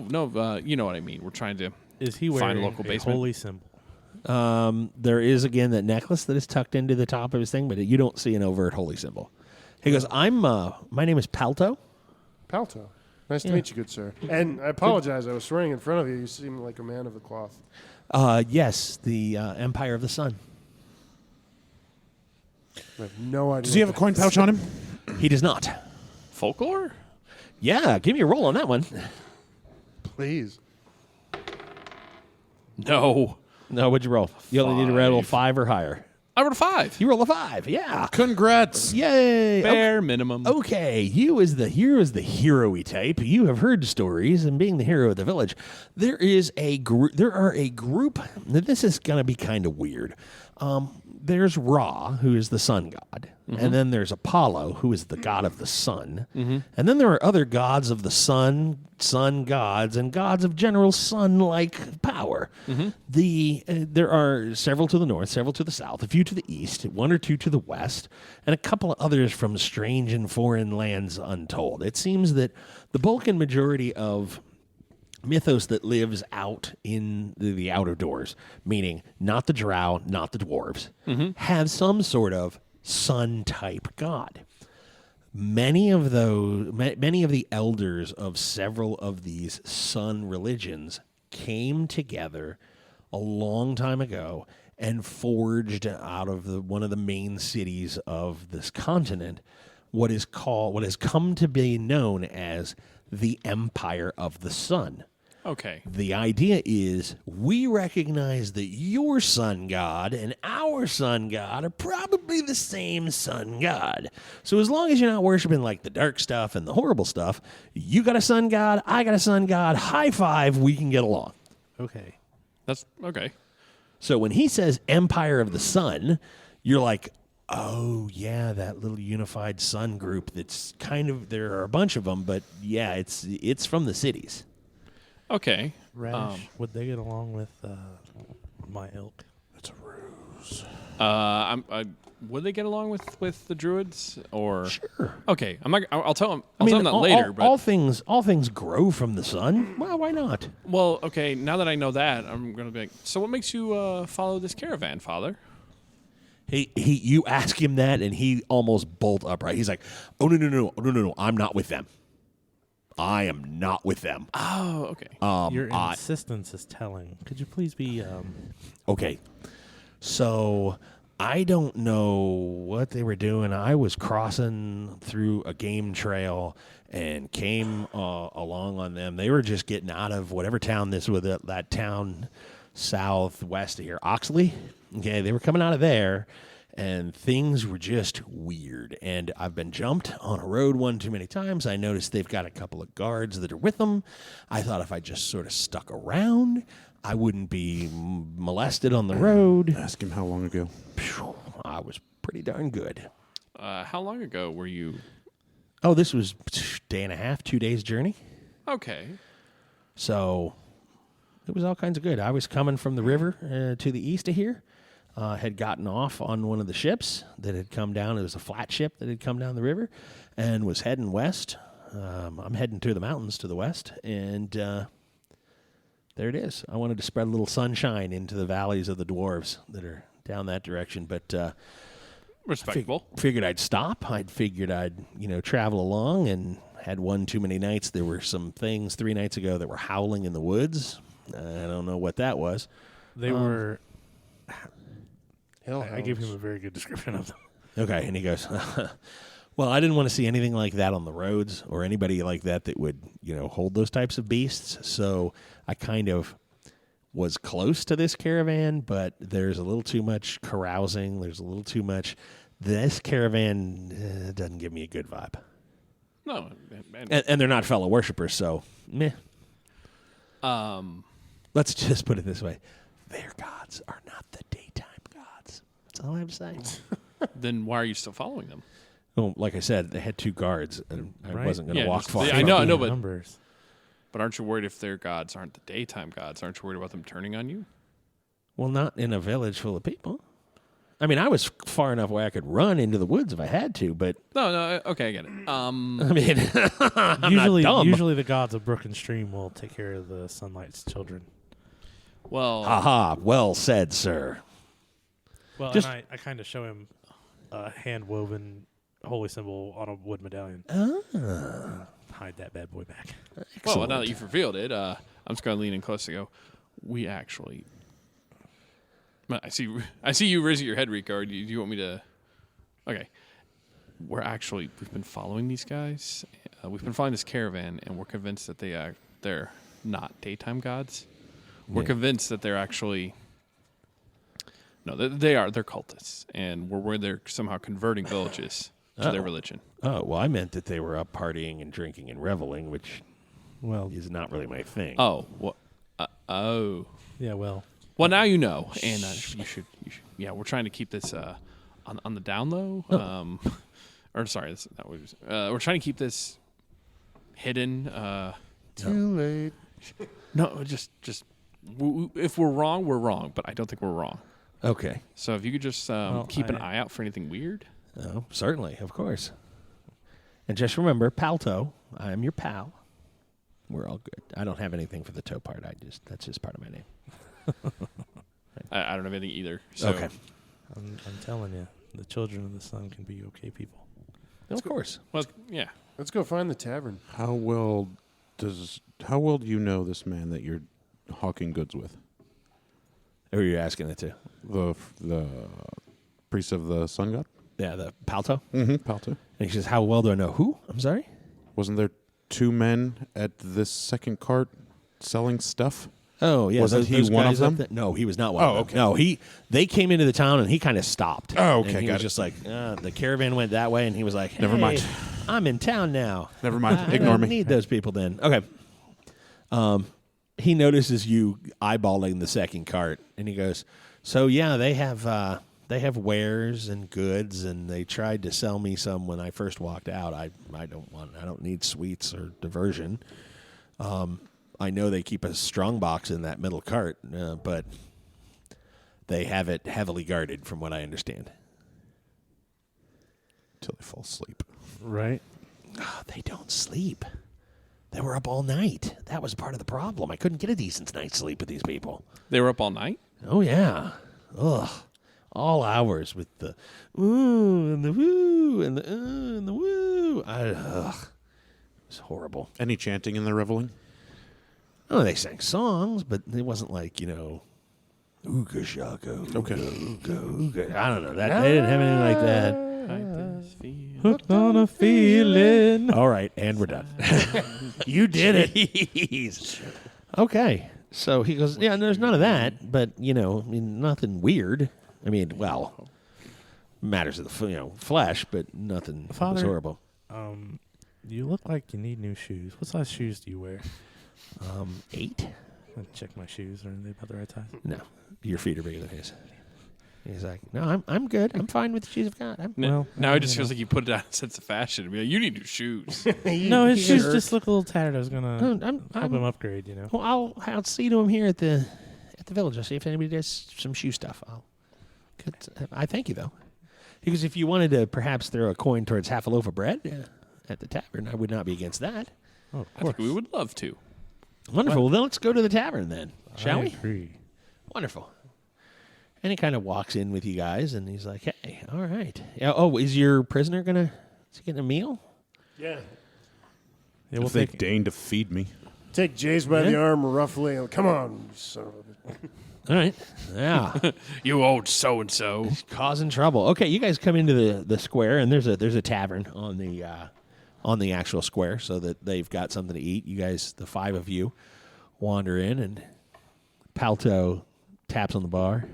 Speaker 2: you know what I mean. We're trying to
Speaker 5: Is he
Speaker 2: find
Speaker 5: wearing
Speaker 2: a local
Speaker 5: a
Speaker 2: basement.
Speaker 5: holy symbol?
Speaker 1: There is again that necklace that is tucked into the top of his thing, but you don't see an overt holy symbol. He goes, my name is Palto.
Speaker 3: Palto. Nice to meet you, good sir. And I apologize. I was swearing in front of you. You seem like a man of the cloth.
Speaker 1: Yes, the Empire of the Sun.
Speaker 3: I have no idea.
Speaker 4: Does he have a coin pouch on him?
Speaker 1: He does not.
Speaker 2: Folklore?
Speaker 1: Yeah, give me a roll on that one.
Speaker 3: Please.
Speaker 2: No.
Speaker 1: No, what'd you roll? You only need to roll 5 or higher.
Speaker 2: I rolled a 5.
Speaker 1: You roll a 5, yeah.
Speaker 4: Congrats.
Speaker 1: Yay!
Speaker 2: Bare minimum.
Speaker 1: Okay, you as the hero-y type, you have heard stories, and being the hero of the village, there are a group. This is going to be kind of weird. There's Ra, who is the sun god, and then there's Apollo, who is the god of the sun, and then there are other gods of the sun gods, and gods of general sun-like power. There are several to the north, several to the south, a few to the east, 1 or 2 to the west, and a couple of others from strange and foreign lands untold. It seems that the bulk and majority of mythos that lives out in the outer doors, meaning not the drow, not the dwarves, have some sort of sun-type god. Many of the elders of several of these sun religions came together a long time ago and forged out of one of the main cities of this continent what has come to be known as the Empire of the Sun.
Speaker 2: Okay.
Speaker 1: The idea is we recognize that your sun god and our sun god are probably the same sun god. So as long as you're not worshiping like the dark stuff and the horrible stuff, you got a sun god, I got a sun god, high five, we can get along.
Speaker 5: Okay.
Speaker 2: That's okay.
Speaker 1: So when he says Empire of the Sun, you're like, oh, yeah, that little unified sun group that's there are a bunch of them, but yeah, it's from the cities.
Speaker 2: Okay.
Speaker 5: Radish, would they get along with my ilk?
Speaker 4: It's a ruse.
Speaker 2: Would they get along with the druids or?
Speaker 1: Sure.
Speaker 2: Okay, I'll tell them. I'll tell them that later. But
Speaker 1: all things grow from the sun. Well, why not?
Speaker 2: well, okay. Now that I know that, I'm gonna be like. So, what makes you follow this caravan, Father?
Speaker 1: You ask him that, and he almost bolt upright. He's like, "Oh no! I'm not with them. I am not with them."
Speaker 2: Oh, okay.
Speaker 5: Your insistence is telling. Could you please be?
Speaker 1: Okay, so I don't know what they were doing. I was crossing through a game trail and came along on them. They were just getting out of whatever town this was, that town southwest of here, Oxley. Okay, they were coming out of there, and things were just weird. And I've been jumped on a road one too many times. I noticed they've got a couple of guards that are with them. I thought if I just sort of stuck around, I wouldn't be molested on the road.
Speaker 4: Ask him how long ago.
Speaker 1: I was pretty darn good.
Speaker 2: How long ago were you?
Speaker 1: Oh, this was a day and a half, 2 days journey.
Speaker 2: Okay.
Speaker 1: So it was all kinds of good. I was coming from the river to the east of here. Had gotten off on one of the ships that had come down. It was a flat ship that had come down the river and was heading west. I'm heading through the mountains to the west, and there it is. I wanted to spread a little sunshine into the valleys of the dwarves that are down that direction, but
Speaker 2: Respectable.
Speaker 1: figured I'd stop. I'd figured I'd travel along, and had one too many nights. There were some things 3 nights ago that were howling in the woods. I don't know what that was.
Speaker 5: They were.
Speaker 3: Hell,
Speaker 5: I gave him a very good description of them.
Speaker 1: Okay, and he goes, well, I didn't want to see anything like that on the roads or anybody like that would, hold those types of beasts. So I kind of was close to this caravan, but there's a little too much carousing. There's a little too much. This caravan doesn't give me a good vibe.
Speaker 2: No,
Speaker 1: And they're not fellow worshipers, so meh. Let's just put it this way. Their gods are not the daytime gods. That's all I have to say.
Speaker 2: then why are you still following them?
Speaker 1: Well, like I said, they had 2 guards, and I
Speaker 5: Right.
Speaker 1: wasn't going to
Speaker 2: Yeah,
Speaker 1: walk
Speaker 2: just-
Speaker 1: far.
Speaker 2: I know, but
Speaker 5: Numbers.
Speaker 2: But aren't you worried if their gods aren't the daytime gods? Aren't you worried about them turning on you?
Speaker 1: Well, not in a village full of people. I mean, I was far enough away I could run into the woods if I had to, but
Speaker 2: No, okay, I get it.
Speaker 1: I mean, I'm
Speaker 5: usually,
Speaker 1: not dumb.
Speaker 5: usually the gods of Brook and Stream will take care of the Sunlight's children.
Speaker 2: Well,
Speaker 1: Aha, well said, sir.
Speaker 5: Well,
Speaker 1: Just-
Speaker 5: and I kind of show him a hand-woven holy symbol on a wood medallion. Hide that bad boy back.
Speaker 2: well, now that you've revealed it, I'm just going to lean in close to go. We actually... I see you raising your head, Rico. Do you want me to... Okay. We've been following these guys. We've been following this caravan, and we're convinced that they're not daytime gods. We're
Speaker 1: Yeah.
Speaker 2: convinced that they're actually... No, they are. They're cultists, and we're worried they're somehow converting villages to their religion.
Speaker 1: Oh, well, I meant that they were up partying and drinking and reveling, which
Speaker 5: Well,
Speaker 1: is not really my thing.
Speaker 2: Oh, what? Oh.
Speaker 5: yeah, well.
Speaker 2: Well, now you know, and you should. Yeah, we're trying to keep this on the down low. Or sorry, we're trying to keep this hidden.
Speaker 3: Too late.
Speaker 2: No, just if we're wrong, we're wrong. But I don't think we're wrong.
Speaker 1: Okay.
Speaker 2: So if you could just keep an eye out for anything weird.
Speaker 1: Oh, certainly, of course. And just remember, Palto, I am your pal. We're all good. I don't have anything for the toe part. That's just part of my name.
Speaker 2: I don't have anything either. So.
Speaker 1: Okay.
Speaker 5: I'm telling you, the children of the sun can be okay people.
Speaker 1: Of course.
Speaker 2: Well, yeah.
Speaker 3: Let's go find the tavern.
Speaker 4: How well do you know this man that you're hawking goods with?
Speaker 1: Who are you asking it to?
Speaker 4: The priest of the sun god?
Speaker 1: Yeah, the Palto.
Speaker 4: Mm-hmm. Palto.
Speaker 1: And he says, how well do I know who? I'm sorry?
Speaker 4: Wasn't there 2 men at this second cart selling stuff?
Speaker 1: Oh, yeah.
Speaker 4: Wasn't he one of
Speaker 1: guys up
Speaker 4: them?
Speaker 1: there- No, he was not one
Speaker 4: Oh,
Speaker 1: of them.
Speaker 4: okay.
Speaker 1: No, they came into the town and he kind of stopped.
Speaker 4: Oh, okay,
Speaker 1: And he
Speaker 4: got
Speaker 1: was
Speaker 4: it.
Speaker 1: just like, the caravan went that way, and he was like,
Speaker 4: Never mind.
Speaker 1: "Hey, I'm in town now.
Speaker 4: Never mind.
Speaker 1: I
Speaker 4: Ignore
Speaker 1: don't
Speaker 4: me.
Speaker 1: need those people then. Okay. He notices you eyeballing the second cart, and he goes, so, yeah, they have wares and goods, and they tried to sell me some when I first walked out. I don't need sweets or diversion. I know they keep a strong box in that middle cart, but They have it heavily guarded, from what I understand.
Speaker 4: Until they fall asleep.
Speaker 5: Right?
Speaker 1: Oh, they don't sleep. They were up all night. That was part of the problem. I couldn't get a decent night's sleep with these people.
Speaker 2: They were up all night?
Speaker 1: Oh, yeah. Ugh. All hours with the ooh and the woo and the and the woo. It was horrible.
Speaker 4: Any chanting in the reveling?
Speaker 1: Oh, they sang songs, but it wasn't like, ooga shaka,
Speaker 4: Okay.
Speaker 1: ooga, ooga. I don't know. They didn't have anything like that.
Speaker 5: Hooked on a feeling.
Speaker 1: All right, and we're done. You did it. Jeez. Okay. So he goes, yeah, there's none of that, but, nothing weird. I mean, well, matters of the flesh, but nothing that was
Speaker 5: Father,
Speaker 1: horrible.
Speaker 5: You look like you need new shoes. What size shoes do you wear?
Speaker 1: 8?
Speaker 5: I'll check my shoes. Are they about the right size?
Speaker 1: No, your feet are bigger than his. He's like, no, I'm good. I'm fine with the shoes I've got.
Speaker 2: Now it just feels like you put it out in a sense of fashion. Be like, you need new shoes.
Speaker 5: No, his shoes just look a little tattered. I was gonna
Speaker 1: I'm
Speaker 5: help him upgrade.
Speaker 1: Well, I'll see to him here at the village. I'll see if anybody does some shoe stuff. I thank you though, because if you wanted to perhaps throw a coin towards half a loaf of bread at the tavern, I would not be against that.
Speaker 5: Oh, of
Speaker 2: I
Speaker 5: course.
Speaker 2: think we would love to.
Speaker 1: Wonderful. Well, then let's go to the tavern then, shall we?
Speaker 5: I agree.
Speaker 1: Wonderful. And he kind of walks in with you guys, and he's like, "Hey, all right. Oh, is your prisoner is he getting a meal?"
Speaker 3: Yeah.
Speaker 5: Yeah, we'll
Speaker 4: If they
Speaker 5: take
Speaker 4: deign to feed me.
Speaker 3: Take Jace by
Speaker 1: Yeah.
Speaker 3: the arm roughly. And, come on, you son of a bitch.
Speaker 1: All right. Yeah.
Speaker 2: You old so-and-so.
Speaker 1: Causing trouble. Okay, you guys come into the square, and there's a tavern on the actual square, so that they've got something to eat. You guys, the 5 of you, wander in, and Palto taps on the bar.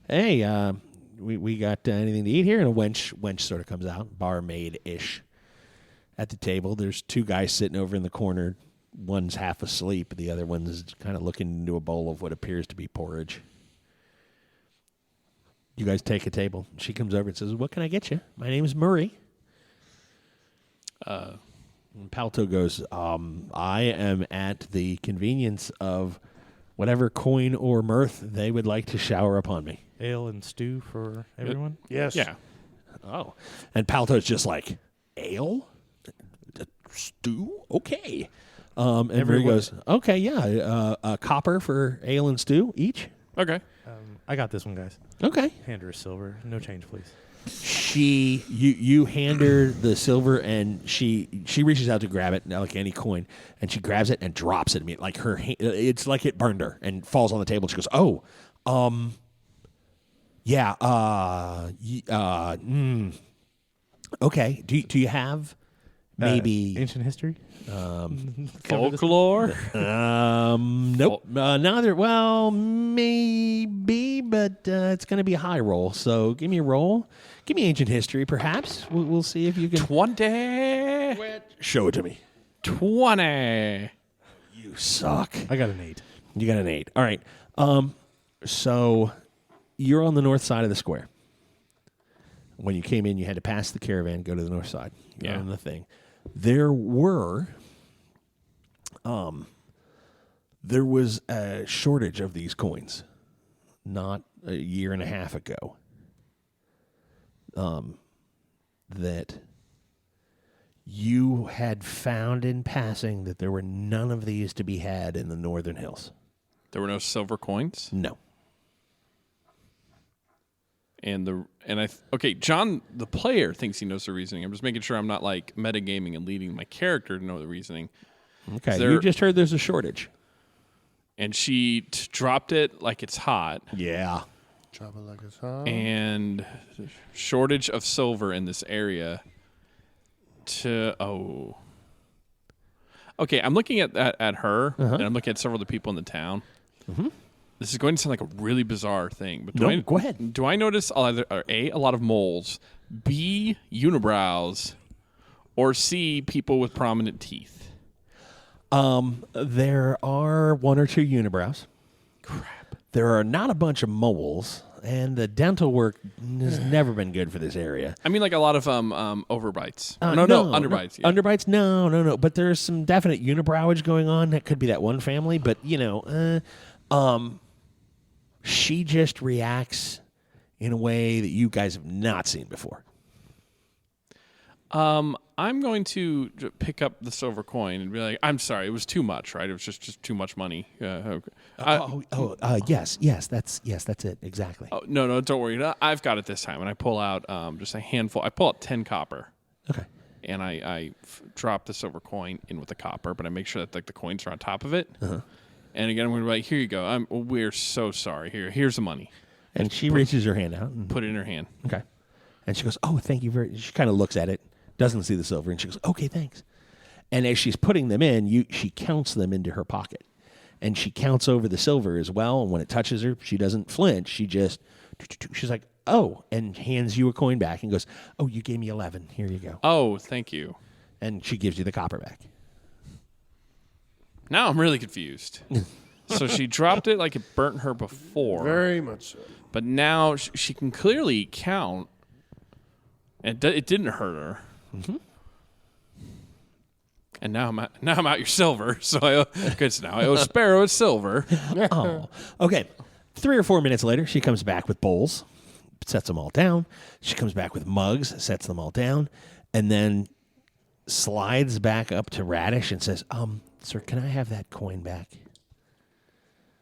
Speaker 1: Hey, we got anything to eat here? And a wench sort of comes out, barmaid-ish, at the table. There's 2 guys sitting over in the corner. One's half asleep. The other one's kind of looking into a bowl of what appears to be porridge. You guys take a table. She comes over and says, "What can I get you? My name is Murray." And Palto goes, "I am at the convenience of whatever coin or mirth they would like to shower upon me."
Speaker 5: ale and stew for everyone.
Speaker 3: Yes.
Speaker 2: Yeah.
Speaker 1: Oh. And Palto's just like, "Ale? Stew? Okay." And Murray
Speaker 5: Everyone-
Speaker 1: goes, "Okay, yeah, a copper for ale and stew each."
Speaker 2: Okay.
Speaker 5: I got this one, guys.
Speaker 1: Okay.
Speaker 5: Hand her a silver. No change, please.
Speaker 1: You hand her the silver, and she reaches out to grab it, like any coin, and she grabs it and drops it. I mean, like her hand, it's like it burned her and falls on the table. She goes, "Oh, yeah, okay. Do you have maybe
Speaker 5: ancient history?
Speaker 2: Folklore?
Speaker 1: Nope. Neither. Well, maybe, but it's going to be a high roll. So give me a roll. Give me ancient history, perhaps. We'll see if you can
Speaker 2: 20.
Speaker 1: show it to me.
Speaker 2: 20.
Speaker 1: You suck.
Speaker 5: I got an 8.
Speaker 1: You got an 8. All right. So you're on the north side of the square. When you came in, you had to pass the caravan, go to the north side. You're
Speaker 2: Yeah.
Speaker 1: on the thing. There was a shortage of these coins not a year and a half ago. That you had found in passing that there were none of these to be had in the northern hills.
Speaker 2: There were no silver coins.
Speaker 1: No.
Speaker 2: Okay, John, the player, thinks he knows the reasoning. I'm just making sure I'm not like metagaming and leading my character to know the reasoning.
Speaker 1: Okay,
Speaker 2: There-
Speaker 1: you just heard there's a shortage.
Speaker 2: And she dropped it like it's hot,
Speaker 1: Yeah.
Speaker 3: Chop it like it's hot.
Speaker 2: and shortage of silver in this area. Okay, I'm looking at her, and I'm looking at several of the people in the town. Mm-hmm. This is going to sound like a really bizarre thing, but
Speaker 1: No, go ahead.
Speaker 2: Do I notice either A, a lot of moles, B, unibrows, or C, people with prominent teeth?
Speaker 1: There are 1 or 2 unibrows.
Speaker 2: Crap.
Speaker 1: There are not a bunch of moles, and the dental work has never been good for this area.
Speaker 2: I mean, like a lot of overbites.
Speaker 1: No,
Speaker 2: Underbites. Yeah.
Speaker 1: Underbites, no. But there's some definite unibrowiage going on. That could be that one family, but she just reacts in a way that you guys have not seen before.
Speaker 2: I'm going to pick up the silver coin and be like, I'm sorry, it was too much, right? It was just too much money. Okay.
Speaker 1: Yes, that's it, exactly.
Speaker 2: Oh, no, don't worry. I've got it this time. And I pull out just a handful. I pull out 10 copper.
Speaker 1: Okay.
Speaker 2: And I drop the silver coin in with the copper, but I make sure that like the coins are on top of it.
Speaker 1: Uh-huh.
Speaker 2: And again, I'm going to be like, here you go. We're so sorry. Here's the money.
Speaker 1: And she reaches her hand out and
Speaker 2: Put it in her hand.
Speaker 1: okay. And she goes, "Oh, thank you very." She kind of looks at it, doesn't see the silver, and she goes, "Okay, thanks." And as she's putting them in, she counts them into her pocket, and she counts over the silver as well. And when it touches her, she doesn't flinch. She's like, "Oh," and hands you a coin back and goes, "Oh, you gave me 11. Here you go."
Speaker 2: Oh, thank you.
Speaker 1: And she gives you the copper back.
Speaker 2: Now I'm really confused. So she dropped it like it burnt her before.
Speaker 3: Very much so.
Speaker 2: But now she can clearly count. And it didn't hurt her. Mm-hmm. And now I'm out your silver. So now I owe Sparrow a silver.
Speaker 1: Oh, okay. 3 or 4 minutes later, she comes back with bowls, sets them all down. She comes back with mugs, sets them all down, and then slides back up to Radish and says, "Sir, can I have that coin back?"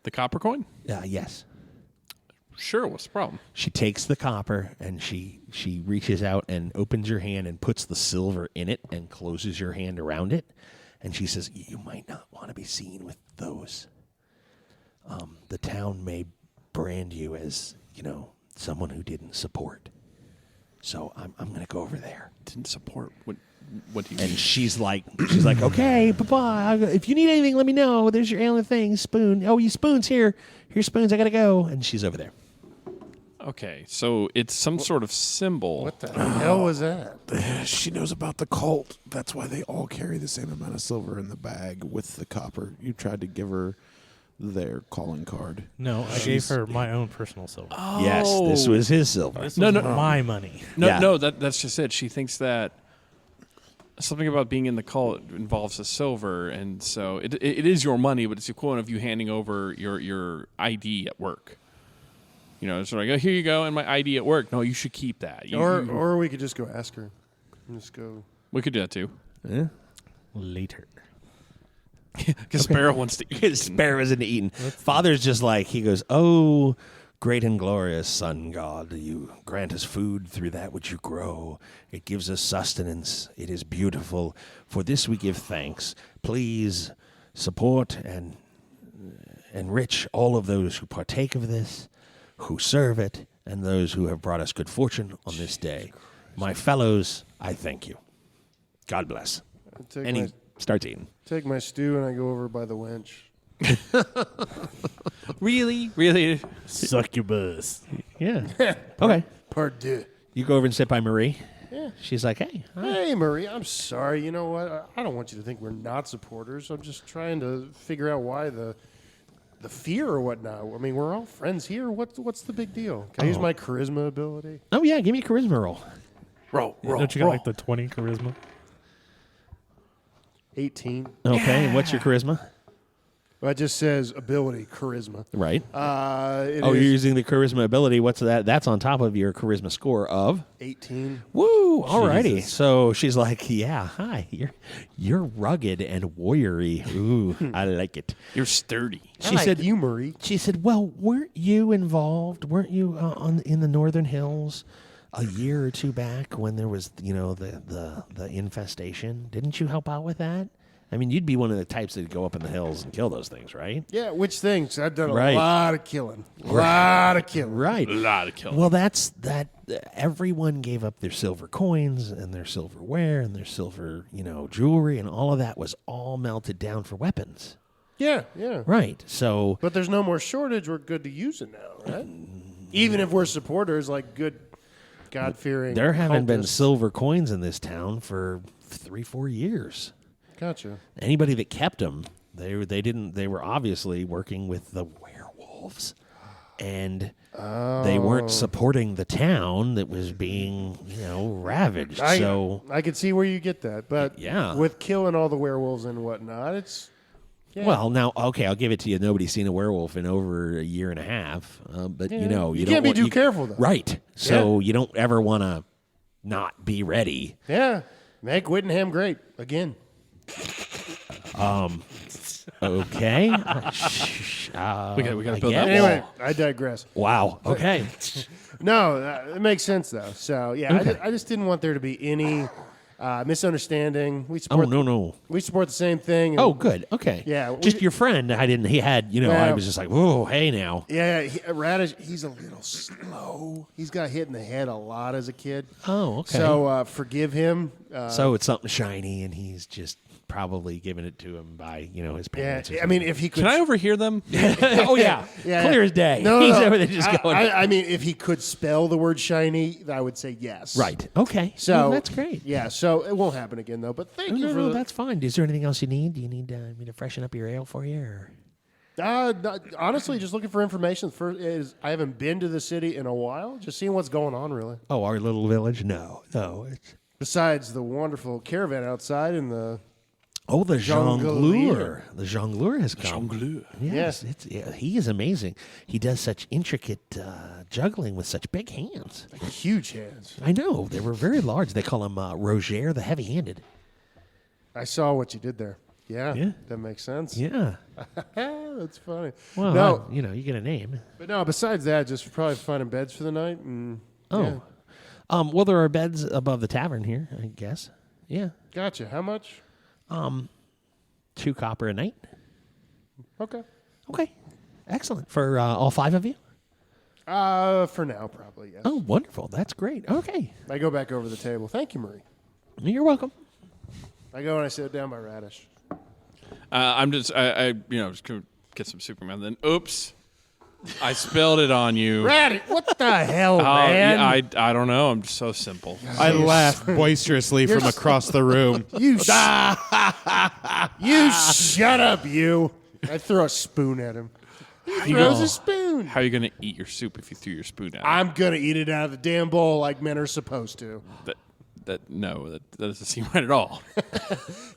Speaker 2: The copper coin?
Speaker 1: Yes.
Speaker 2: Sure, what's the problem?
Speaker 1: She takes the copper and she reaches out and opens your hand and puts the silver in it and closes your hand around it. And she says, "You might not want to be seen with those. The town may brand you as, someone who didn't support. So I'm going to go over there."
Speaker 2: Didn't support? What do you
Speaker 1: And
Speaker 2: mean?
Speaker 1: she's like, "Okay, bye-bye. If you need anything, let me know. There's your alien thing, spoon. Oh, you spoons here. Here's spoons. I got to go." And she's over there.
Speaker 2: Okay, so it's some sort of symbol.
Speaker 3: What the hell was that?
Speaker 4: She knows about the cult. That's why they all carry the same amount of silver in the bag with the copper. You tried to give her their calling card.
Speaker 5: No, I gave her my own personal silver.
Speaker 1: Yes, this was his silver.
Speaker 5: This was my money.
Speaker 2: No, that's just it. She thinks that something about being in the cult involves the silver, and so it is your money, but it's the equivalent of you handing over your ID at work. It's like, "Oh, here you go, and my ID at work." No, you should keep that.
Speaker 3: Or we could just go ask her. Just go.
Speaker 2: We could do that too.
Speaker 1: Yeah.
Speaker 5: Later.
Speaker 2: Because Sparrow wants to eat.
Speaker 1: Sparrow isn't eaten. Father's just like, he goes, "Oh, great and glorious sun god, you grant us food through that which you grow. It gives us sustenance. It is beautiful. For this we give thanks. Please support and enrich all of those who partake of this, who serve it, and those who have brought us good fortune on this day. My fellows, I thank you. God bless." And he starts eating.
Speaker 3: Take my stew and I go over by the wench.
Speaker 2: Really?
Speaker 5: Succubus.
Speaker 1: Yeah. Okay.
Speaker 3: Pardon.
Speaker 1: You go over and sit by Marie.
Speaker 3: Yeah.
Speaker 1: She's like, "Hey, hi."
Speaker 3: Hey, Marie, I'm sorry. You know what? I don't want you to think we're not supporters. I'm just trying to figure out why the fear or whatnot. I mean, we're all friends here. What's the big deal? Can I use my charisma ability?
Speaker 1: Oh, yeah, give me a charisma roll.
Speaker 3: Roll.
Speaker 5: Don't you got like the 20 charisma?
Speaker 3: 18.
Speaker 1: Okay, and what's your charisma?
Speaker 3: Well, it just says ability, charisma.
Speaker 1: Right.
Speaker 3: You're
Speaker 1: You're using the charisma ability. What's that? That's on top of your charisma score of
Speaker 3: 18.
Speaker 1: woo. Alrighty. So she's like, "Yeah, hi. You're rugged and warriory. Ooh, I like it."
Speaker 2: You're sturdy.
Speaker 1: She said,
Speaker 3: "You, Marie."
Speaker 1: She said, "Well, weren't you involved? Weren't you in the Northern Hills a year or two back when there was, the infestation? Didn't you help out with that? I mean, you'd be one of the types that go up in the hills and kill those things, right?"
Speaker 3: Yeah, which things? I've done a
Speaker 1: Right.
Speaker 3: lot of killing. Lot of killing.
Speaker 1: Right.
Speaker 2: A lot of killing.
Speaker 1: Well, that's that. Everyone gave up their silver coins and their silverware and their silver, jewelry, and all of that was all melted down for weapons.
Speaker 3: Yeah.
Speaker 1: Right. So,
Speaker 3: But there's no more shortage. We're good to use it now, right? Even if we're supporters, like good God-fearing
Speaker 1: there haven't been
Speaker 3: cultists.
Speaker 1: silver coins in this town for 3-4 years.
Speaker 3: Gotcha.
Speaker 1: Anybody that kept them, they were obviously working with the werewolves, and they weren't supporting the town that was being, ravaged.
Speaker 3: I could see where you get that, but
Speaker 1: Yeah.
Speaker 3: with killing all the werewolves and whatnot, it's Yeah.
Speaker 1: Well, now, okay, I'll give it to you. Nobody's seen a werewolf in over a year and a half. But,
Speaker 3: Yeah.
Speaker 1: you know.
Speaker 3: You
Speaker 1: don't
Speaker 3: can't be
Speaker 1: want-
Speaker 3: too careful, though.
Speaker 1: Right. So you don't ever want to not be ready.
Speaker 3: Yeah. Make Wyndham great again.
Speaker 1: Okay.
Speaker 2: We got to build that
Speaker 1: guess.
Speaker 3: Anyway,
Speaker 2: wall.
Speaker 3: I digress.
Speaker 1: Wow. Okay.
Speaker 3: No, it makes sense though. So yeah,
Speaker 1: Okay.
Speaker 3: I just didn't want there to be any misunderstanding. We support.
Speaker 1: No.
Speaker 3: We support the same thing. and-
Speaker 1: Oh, good. Okay.
Speaker 3: Yeah,
Speaker 1: Just
Speaker 3: we-
Speaker 1: your friend. He had, I
Speaker 3: Well-
Speaker 1: was just like, whoa, hey now.
Speaker 3: Yeah, Radish. He's a little slow. He's got hit in the head a lot as a kid.
Speaker 1: Oh, okay.
Speaker 3: So forgive him.
Speaker 1: So it's something shiny, and he's just probably giving it to him by, his
Speaker 3: Yeah,
Speaker 1: parents. or
Speaker 3: I mean, if he could.
Speaker 2: Can I overhear them?
Speaker 1: oh, yeah.
Speaker 3: Yeah,
Speaker 1: Clear
Speaker 3: yeah.
Speaker 1: as day.
Speaker 3: No,
Speaker 1: He's
Speaker 3: no,
Speaker 1: over there just going.
Speaker 3: I mean, if he could spell the word shiny, I would say yes.
Speaker 1: Right. Okay.
Speaker 3: So
Speaker 1: Well, that's great.
Speaker 3: Yeah. So it won't happen again though. But thank you
Speaker 1: No,
Speaker 3: for
Speaker 1: no,
Speaker 3: the.
Speaker 1: that's fine. Is there anything else you need? Do you need me to freshen up your ale for you? Or?
Speaker 3: Honestly, just looking for information. First is I haven't been to the city in a while. Just seeing what's going on, really.
Speaker 1: Oh, our little village? No. It's
Speaker 3: Besides the wonderful caravan outside and the
Speaker 1: the
Speaker 3: Jongleur.
Speaker 1: jongleur. The jongleur has come.
Speaker 2: Jongleur.
Speaker 1: Yes, he is amazing. He does such intricate juggling with such big hands.
Speaker 3: huge hands.
Speaker 1: I know. They were very large. They call him Roger the Heavy-Handed.
Speaker 3: I saw what you did there. Yeah,
Speaker 1: Yeah.
Speaker 3: that makes sense.
Speaker 1: Yeah.
Speaker 3: That's funny.
Speaker 1: Well,
Speaker 3: no,
Speaker 1: you get a name.
Speaker 3: but no. Besides that, just probably finding beds for the night. And yeah.
Speaker 1: Well, there are beds above the tavern here, I guess. Yeah.
Speaker 3: Gotcha. How much?
Speaker 1: 2 copper a night.
Speaker 3: Okay.
Speaker 1: Okay. Excellent. For all 5 of you?
Speaker 3: For now, probably yes.
Speaker 1: Oh, wonderful. That's great. Okay.
Speaker 3: I go back over the table. Thank you, Marie.
Speaker 1: You're welcome.
Speaker 3: I go and I sit down by Radish.
Speaker 2: I'm just just gonna get some Superman. Then, oops, I spilled it on you.
Speaker 3: Radish, what the hell,
Speaker 2: Oh,
Speaker 3: man?
Speaker 2: yeah, I don't know. I'm just so simple.
Speaker 4: I laugh boisterously from across the room.
Speaker 3: You shut up, you. I throw a spoon at him. He throws a spoon.
Speaker 2: How are you gonna eat your soup if you threw your spoon out?
Speaker 3: I'm going to eat it out of the damn bowl like men are supposed to.
Speaker 2: That doesn't seem right at all.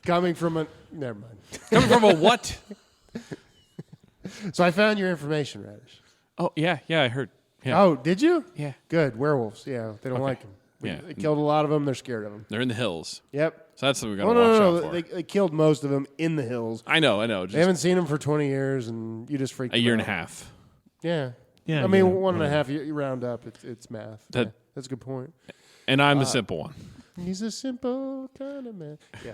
Speaker 3: Coming from a... Never mind.
Speaker 2: Coming from a what?
Speaker 3: So I found your information, Radish.
Speaker 2: Oh yeah, I heard. Yeah.
Speaker 3: Oh, did you?
Speaker 2: Yeah.
Speaker 3: Good. Werewolves. Yeah, they don't like them.
Speaker 2: Yeah.
Speaker 3: They killed a lot of them. They're scared of them.
Speaker 2: They're in the hills,
Speaker 3: Yep.
Speaker 2: so that's what we gotta
Speaker 3: Oh,
Speaker 2: watch
Speaker 3: no.
Speaker 2: out for.
Speaker 3: They killed most of them in the hills.
Speaker 2: I know.
Speaker 3: They
Speaker 2: Just
Speaker 3: haven't seen them for 20 years, and you just freaked
Speaker 2: a year
Speaker 3: them
Speaker 2: and a
Speaker 3: out.
Speaker 2: half.
Speaker 3: Yeah.
Speaker 1: Yeah,
Speaker 3: I mean,
Speaker 1: yeah,
Speaker 3: 1.5 you round up. It's math.
Speaker 2: That-
Speaker 3: Yeah, that's a good point.
Speaker 2: And I'm the simple one.
Speaker 3: He's a simple kind of man. Yeah.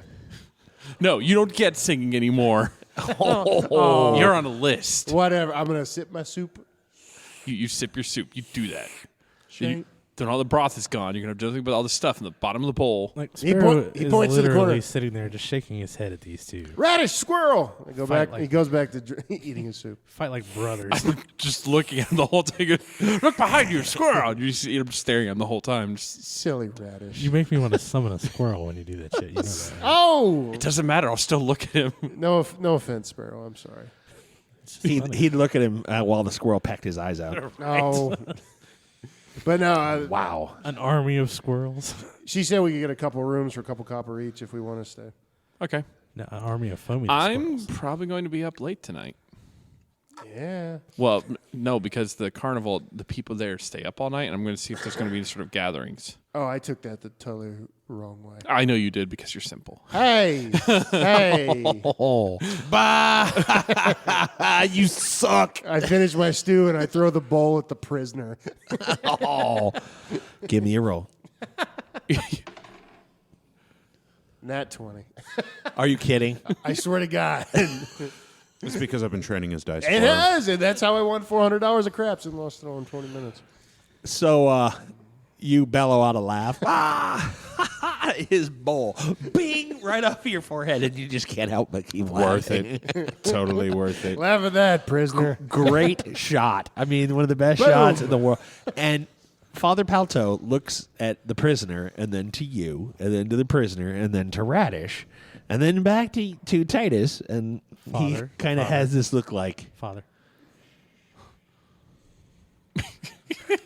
Speaker 2: No, you don't get singing anymore.
Speaker 3: Oh.
Speaker 2: You're on a list.
Speaker 3: Whatever. I'm gonna sip my soup.
Speaker 2: You sip your soup. You do that.
Speaker 3: Shane.
Speaker 2: Then all the broth is gone. You're gonna have nothing but all the stuff in the bottom of the bowl.
Speaker 5: Like
Speaker 3: He
Speaker 5: Sparrow
Speaker 3: point- he
Speaker 5: is
Speaker 3: points to the
Speaker 5: literally
Speaker 3: corner.
Speaker 5: sitting there just shaking his head at these two.
Speaker 3: Radish squirrel. I go
Speaker 5: Fight
Speaker 3: back.
Speaker 5: like-
Speaker 3: He goes back to eating his soup.
Speaker 5: Fight like brothers.
Speaker 2: Just looking at him the whole time. Look behind you, squirrel. You see him staring at him the whole time. Just,
Speaker 3: Silly Radish.
Speaker 5: You make me want to summon a squirrel when you do that shit. You know that. Right?
Speaker 3: Oh
Speaker 2: it doesn't matter. I'll still look at him.
Speaker 3: no offense, Sparrow. I'm sorry.
Speaker 1: He'd look at him while the squirrel pecked his eyes out.
Speaker 3: No. But no.
Speaker 1: Wow.
Speaker 5: An army of squirrels.
Speaker 3: She said we could get a couple rooms for a couple copper each if we want to stay.
Speaker 2: Okay.
Speaker 5: No, an army of foamy
Speaker 2: I'm
Speaker 5: squirrels.
Speaker 2: probably going to be up late tonight.
Speaker 3: Yeah.
Speaker 2: Well, no, because the carnival, the people there stay up all night, and I'm going to see if there's going to be any sort of gatherings.
Speaker 3: Oh, I took that the totally wrong way.
Speaker 2: I know you did because you're simple.
Speaker 3: Hey. Hey.
Speaker 1: Oh.
Speaker 4: You suck.
Speaker 3: I finish my stew and I throw the bowl at the prisoner.
Speaker 1: Oh. Give me a roll.
Speaker 3: Nat 20.
Speaker 1: Are you kidding?
Speaker 3: I swear to God.
Speaker 4: It's because I've been training his dice.
Speaker 3: It
Speaker 4: for him.
Speaker 3: has, and that's how I won $400 of craps and lost it all in 20 minutes.
Speaker 1: So you bellow out a laugh. His bowl. Bing! Right off your forehead, and you just can't help but keep
Speaker 4: Worth
Speaker 1: laughing.
Speaker 4: it. Totally worth it.
Speaker 3: Laugh at that, prisoner.
Speaker 1: Great shot. I mean, one of the best
Speaker 3: Boom.
Speaker 1: shots in the world. And Father Palto looks at the prisoner, and then to you, and then to the prisoner, and then to Radish, and then back to Titus, and he
Speaker 5: Father.
Speaker 1: kind of has this look like,
Speaker 5: Father.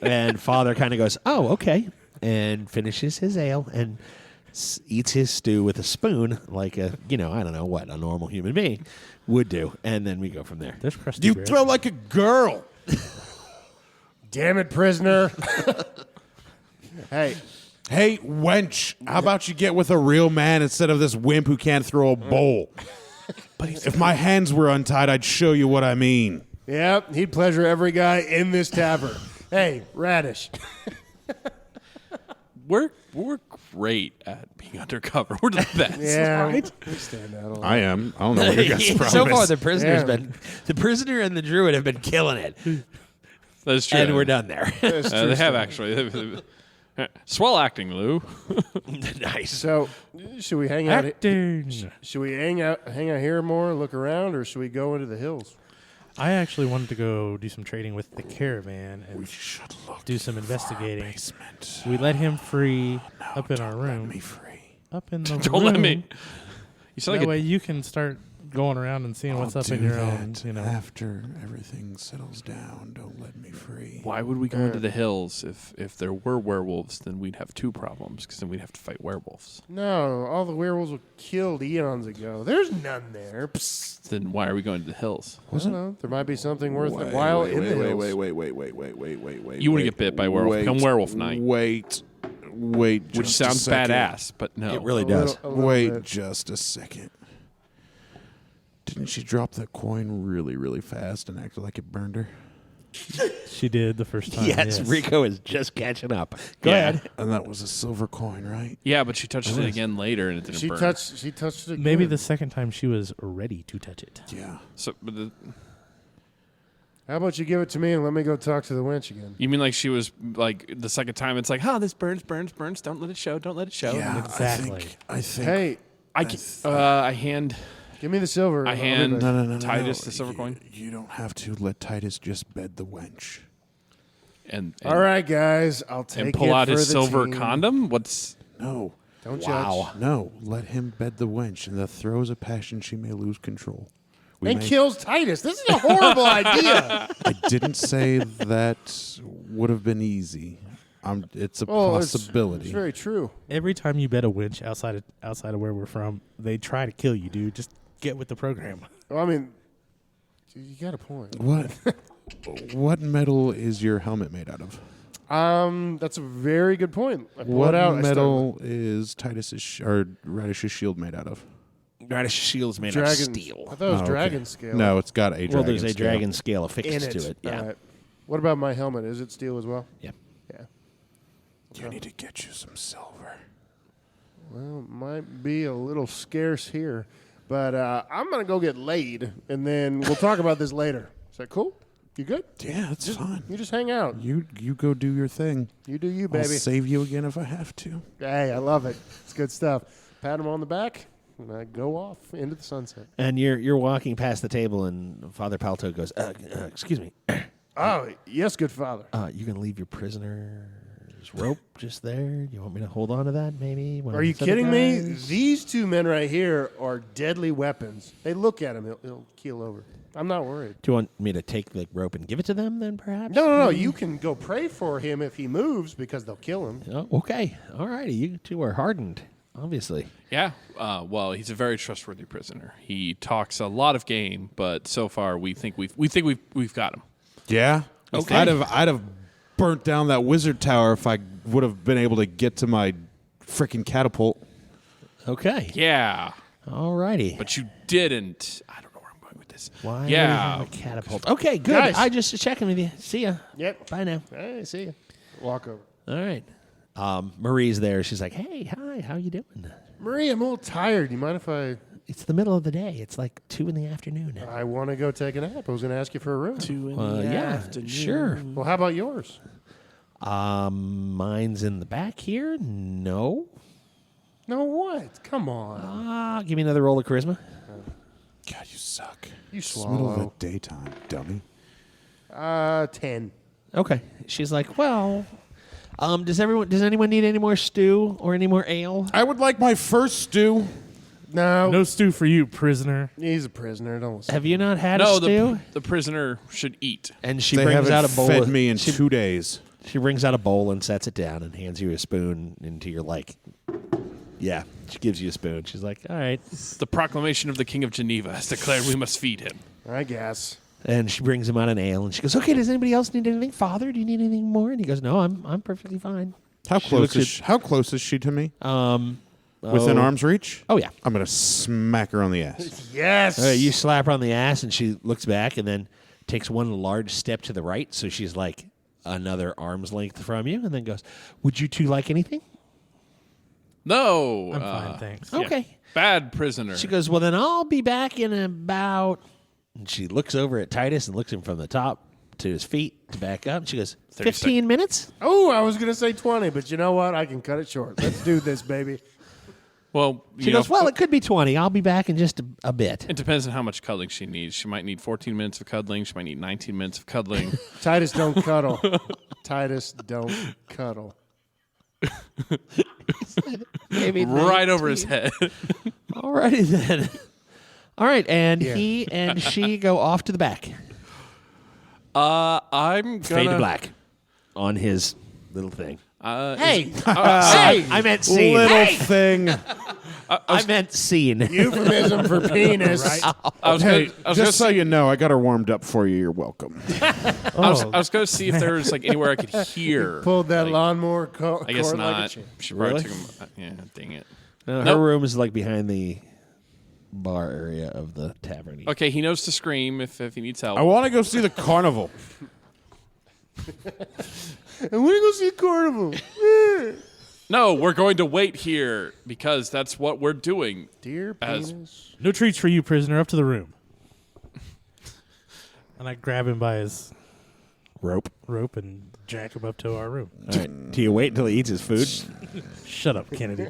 Speaker 1: and Father kind of goes, "Oh, okay," and finishes his ale and eats his stew with a spoon, like a, I don't know what, a normal human being. Would do. And then we go from there.
Speaker 5: There's crusty
Speaker 4: You
Speaker 5: bread.
Speaker 4: throw like a girl.
Speaker 3: Damn it, prisoner. Hey,
Speaker 4: Hey, wench, how about you get with a real man instead of this wimp who can't throw a bowl? If my hands were untied, I'd show you what I mean.
Speaker 3: yep, he'd pleasure every guy in this tavern. Hey, Radish.
Speaker 2: We're great at being undercover. We're the best.
Speaker 3: Yeah, we stand out a lot.
Speaker 4: I am. I don't know what you guys promise.
Speaker 1: So far, the prisoner's
Speaker 3: Yeah.
Speaker 1: the prisoner and the druid have been killing it.
Speaker 2: That's true.
Speaker 1: And we're done there.
Speaker 3: That's true
Speaker 2: They have
Speaker 3: stuff.
Speaker 2: actually. Swell acting, Lou.
Speaker 1: Nice.
Speaker 3: So, should we hang out?
Speaker 5: Acting.
Speaker 3: Should we hang out here more, look around, or should we go into the hills?
Speaker 5: I actually wanted to go do some trading with the caravan and
Speaker 4: should look
Speaker 5: do some investigating.
Speaker 4: basement.
Speaker 5: We let him free up in our room.
Speaker 4: Let me free.
Speaker 5: Up in the
Speaker 2: Don't
Speaker 5: room.
Speaker 2: let me. You sound
Speaker 5: That
Speaker 2: like
Speaker 5: way you can start going around and seeing what's up in your own,
Speaker 4: After everything settles down, don't let me free.
Speaker 2: Why would we go into the hills if there were werewolves? Then we'd have two problems because then we'd have to fight werewolves.
Speaker 3: No, all the werewolves were killed eons ago. There's none there. Psst.
Speaker 2: Then why are we going to the hills?
Speaker 3: I don't know. There might be something worthwhile in the hills.
Speaker 4: Wait.
Speaker 2: You wanna get bit by a werewolf. Come werewolf night.
Speaker 4: Wait,
Speaker 2: Which
Speaker 4: just a
Speaker 2: sounds
Speaker 4: second.
Speaker 2: badass, but no.
Speaker 1: It really
Speaker 3: A
Speaker 1: does.
Speaker 3: little
Speaker 4: Wait
Speaker 3: bit.
Speaker 4: just a second. Didn't she drop that coin really, really fast and acted like it burned her?
Speaker 5: She did the first time.
Speaker 1: Yes, Rico is just catching up. Go
Speaker 2: Yeah.
Speaker 1: ahead.
Speaker 4: And that was a silver coin, right?
Speaker 2: Yeah, but she touched it again later and it didn't
Speaker 3: She
Speaker 2: burn.
Speaker 3: touched it again.
Speaker 5: Maybe the second time she was ready to touch it.
Speaker 4: Yeah.
Speaker 2: So,
Speaker 3: How about you give it to me and let me go talk to the wench again?
Speaker 2: you mean like she was like the second time? It's like, this burns. Don't let it show. Don't let it show.
Speaker 4: Yeah,
Speaker 5: Exactly.
Speaker 4: I think.
Speaker 3: Hey,
Speaker 2: I hand
Speaker 3: give me the silver.
Speaker 2: I
Speaker 3: I'll be
Speaker 2: hand-
Speaker 3: back.
Speaker 4: No.
Speaker 2: Titus the silver
Speaker 4: You-
Speaker 2: coin?
Speaker 4: You don't have to let Titus just bed the wench.
Speaker 2: and
Speaker 3: All right, guys, I'll take
Speaker 2: and pull
Speaker 3: it
Speaker 2: out
Speaker 3: for
Speaker 2: his
Speaker 3: the
Speaker 2: silver
Speaker 3: team.
Speaker 2: condom. What's
Speaker 4: No.
Speaker 3: Don't
Speaker 1: Wow.
Speaker 3: judge.
Speaker 4: No. Let him bed the wench. In the throes of passion, she may lose control. We
Speaker 3: And
Speaker 4: may-
Speaker 3: kills Titus. This is a horrible idea.
Speaker 4: I didn't say that would have been easy. It's a
Speaker 3: Oh,
Speaker 4: possibility.
Speaker 3: It's very true.
Speaker 5: Every time you bet a winch outside of where we're from, they try to kill you, dude. Just get with the program.
Speaker 3: Well, I mean, you got a point.
Speaker 4: What metal is your helmet made out of?
Speaker 3: That's a very good point. I pull
Speaker 4: What
Speaker 3: it out.
Speaker 4: metal is Titus's or Radish's shield made out of?
Speaker 1: Radish shield's made
Speaker 3: Dragon
Speaker 1: of steel.
Speaker 3: I thought it was
Speaker 4: Oh, okay.
Speaker 3: dragon scale.
Speaker 4: No, it's got a dragon.
Speaker 1: Well, there's a
Speaker 4: scale.
Speaker 1: dragon scale affixed
Speaker 3: in it.
Speaker 1: to it. Yeah.
Speaker 3: All right. What about my helmet? Is it steel as well?
Speaker 1: Yeah.
Speaker 3: Yeah.
Speaker 4: You need to get you some silver.
Speaker 3: Well, it might be a little scarce here, but I'm gonna go get laid, and then we'll talk about this later. Is that cool? You good?
Speaker 4: Yeah, it's fine.
Speaker 3: You just hang out.
Speaker 4: You go do your thing.
Speaker 3: You do you,
Speaker 4: I'll
Speaker 3: baby.
Speaker 4: save you again if I have to.
Speaker 3: Hey, I love it. It's good stuff. Pat him on the back, and I go off into the sunset.
Speaker 1: And you're walking past the table, and Father Palto goes, "Excuse me,
Speaker 3: Oh, yes, good father.
Speaker 1: you gonna leave your prisoner's rope just there? You want me to hold on to that, maybe?
Speaker 3: Are you kidding me? These two men right here are deadly weapons. They look at him, he'll keel over. I'm not worried.
Speaker 1: Do you want me to take the rope and give it to them, then, perhaps?
Speaker 3: No. You can go pray for him if he moves because they'll kill him.
Speaker 1: Oh, okay. All righty. You two are hardened, obviously.
Speaker 2: Yeah. Well, he's a very trustworthy prisoner. He talks a lot of game, but so far we think we've got him.
Speaker 4: Yeah.
Speaker 1: Okay.
Speaker 4: I'd have burnt down that wizard tower if I would have been able to get to my freaking catapult.
Speaker 1: Okay.
Speaker 2: Yeah.
Speaker 1: All righty.
Speaker 2: But you didn't. I don't know where I'm going with this.
Speaker 1: Why would
Speaker 2: Yeah.
Speaker 1: he have a catapult? Okay, good.
Speaker 3: Guys.
Speaker 1: I just checking with you. See ya.
Speaker 3: Yep.
Speaker 1: Bye now.
Speaker 3: Hey, see you. Walk over.
Speaker 1: All right. Marie's there. She's like, "Hey, hi. How you doing?"
Speaker 3: Marie, I'm a little tired. You mind if I
Speaker 1: It's the middle of the day. It's like 2 in the afternoon.
Speaker 3: I want to go take a nap? I was going to ask you for a room.
Speaker 1: Yeah, sure.
Speaker 3: Well, how about yours?
Speaker 1: Mine's in the back here. No.
Speaker 3: No, what? Come on.
Speaker 1: Give me another roll of charisma.
Speaker 4: God, you suck.
Speaker 3: You
Speaker 4: It's the middle of the
Speaker 3: swallow.
Speaker 4: daytime, dummy.
Speaker 3: 10.
Speaker 1: Okay. She's like, "Well, does anyone need any more stew or any more ale?"
Speaker 4: I would like my first stew.
Speaker 3: No.
Speaker 5: No stew for you, prisoner.
Speaker 3: He's a prisoner. Don't listen.
Speaker 1: Have you not had a
Speaker 2: No,
Speaker 1: stew?
Speaker 2: the prisoner should eat.
Speaker 1: And she
Speaker 4: They
Speaker 1: brings
Speaker 4: haven't
Speaker 1: out a bowl.
Speaker 4: fed me in
Speaker 1: she,
Speaker 4: 2 days.
Speaker 1: she brings out a bowl and sets it down and hands you a spoon into your like Yeah, she gives you a spoon. She's like, all right.
Speaker 2: The proclamation of the King of Geneva has declared we must feed him.
Speaker 3: I guess.
Speaker 1: And she brings him out an ale, and she goes, okay, does anybody else need anything? Father, do you need anything more? And he goes, no, I'm perfectly fine.
Speaker 4: How close is she to me? Within arm's reach?
Speaker 1: Oh, yeah.
Speaker 4: I'm going to smack her on the ass.
Speaker 3: Yes.
Speaker 1: You slap her on the ass, and she looks back and then takes one large step to the right, so she's like another arm's length from you, and then goes, would you two like anything?
Speaker 2: No.
Speaker 5: I'm fine, thanks.
Speaker 2: Yeah.
Speaker 1: Okay.
Speaker 2: Bad prisoner.
Speaker 1: She goes, well, then I'll be back in about... And she looks over at Titus and looks him from the top to his feet to back up. And she goes, 15 minutes?
Speaker 3: Oh, I was going to say 20, but you know what? I can cut it short. Let's do this, baby.
Speaker 2: Well,
Speaker 1: She goes, well, it could be 20. I'll be back in just a bit.
Speaker 2: it depends on how much cuddling she needs. She might need 14 minutes of cuddling. She might need 19 minutes of cuddling.
Speaker 3: Titus, don't cuddle. Titus, don't cuddle.
Speaker 1: Maybe
Speaker 2: Right over his head.
Speaker 1: All righty then. All right, and
Speaker 3: Yeah.
Speaker 1: he and she go off to the back.
Speaker 2: I'm
Speaker 1: Fade to
Speaker 2: gonna.
Speaker 1: black on his little thing.
Speaker 3: Hey,
Speaker 1: Hey, I meant scene.
Speaker 4: Little
Speaker 1: Hey,
Speaker 4: thing.
Speaker 1: I meant scene.
Speaker 3: euphemism for penis.
Speaker 2: I was
Speaker 4: Hey,
Speaker 2: gonna, I was
Speaker 4: just so
Speaker 2: gonna
Speaker 4: you know, I got her warmed up for you. You're welcome.
Speaker 2: I was going to see if there was like anywhere I could hear.
Speaker 3: Pulled that
Speaker 2: like,
Speaker 3: lawnmower
Speaker 2: I guess
Speaker 3: cord like a
Speaker 2: not.
Speaker 3: champ.
Speaker 2: She probably
Speaker 1: Really?
Speaker 2: took him. Yeah, dang it.
Speaker 1: Her
Speaker 2: Nope.
Speaker 1: room is like behind the bar area of the tavern.
Speaker 2: Okay, he knows to scream if he needs help.
Speaker 4: I want to go see the carnival.
Speaker 3: I want to go see a carnival.
Speaker 2: No, we're going to wait here because that's what we're doing.
Speaker 3: Dear
Speaker 2: As-
Speaker 3: penis.
Speaker 5: No treats for you, prisoner. Up to the room. And I grab him by his
Speaker 1: Rope.
Speaker 5: rope and jack him up to our room.
Speaker 1: All right. Do you wait until he eats his food?
Speaker 5: Shut up, Kennedy.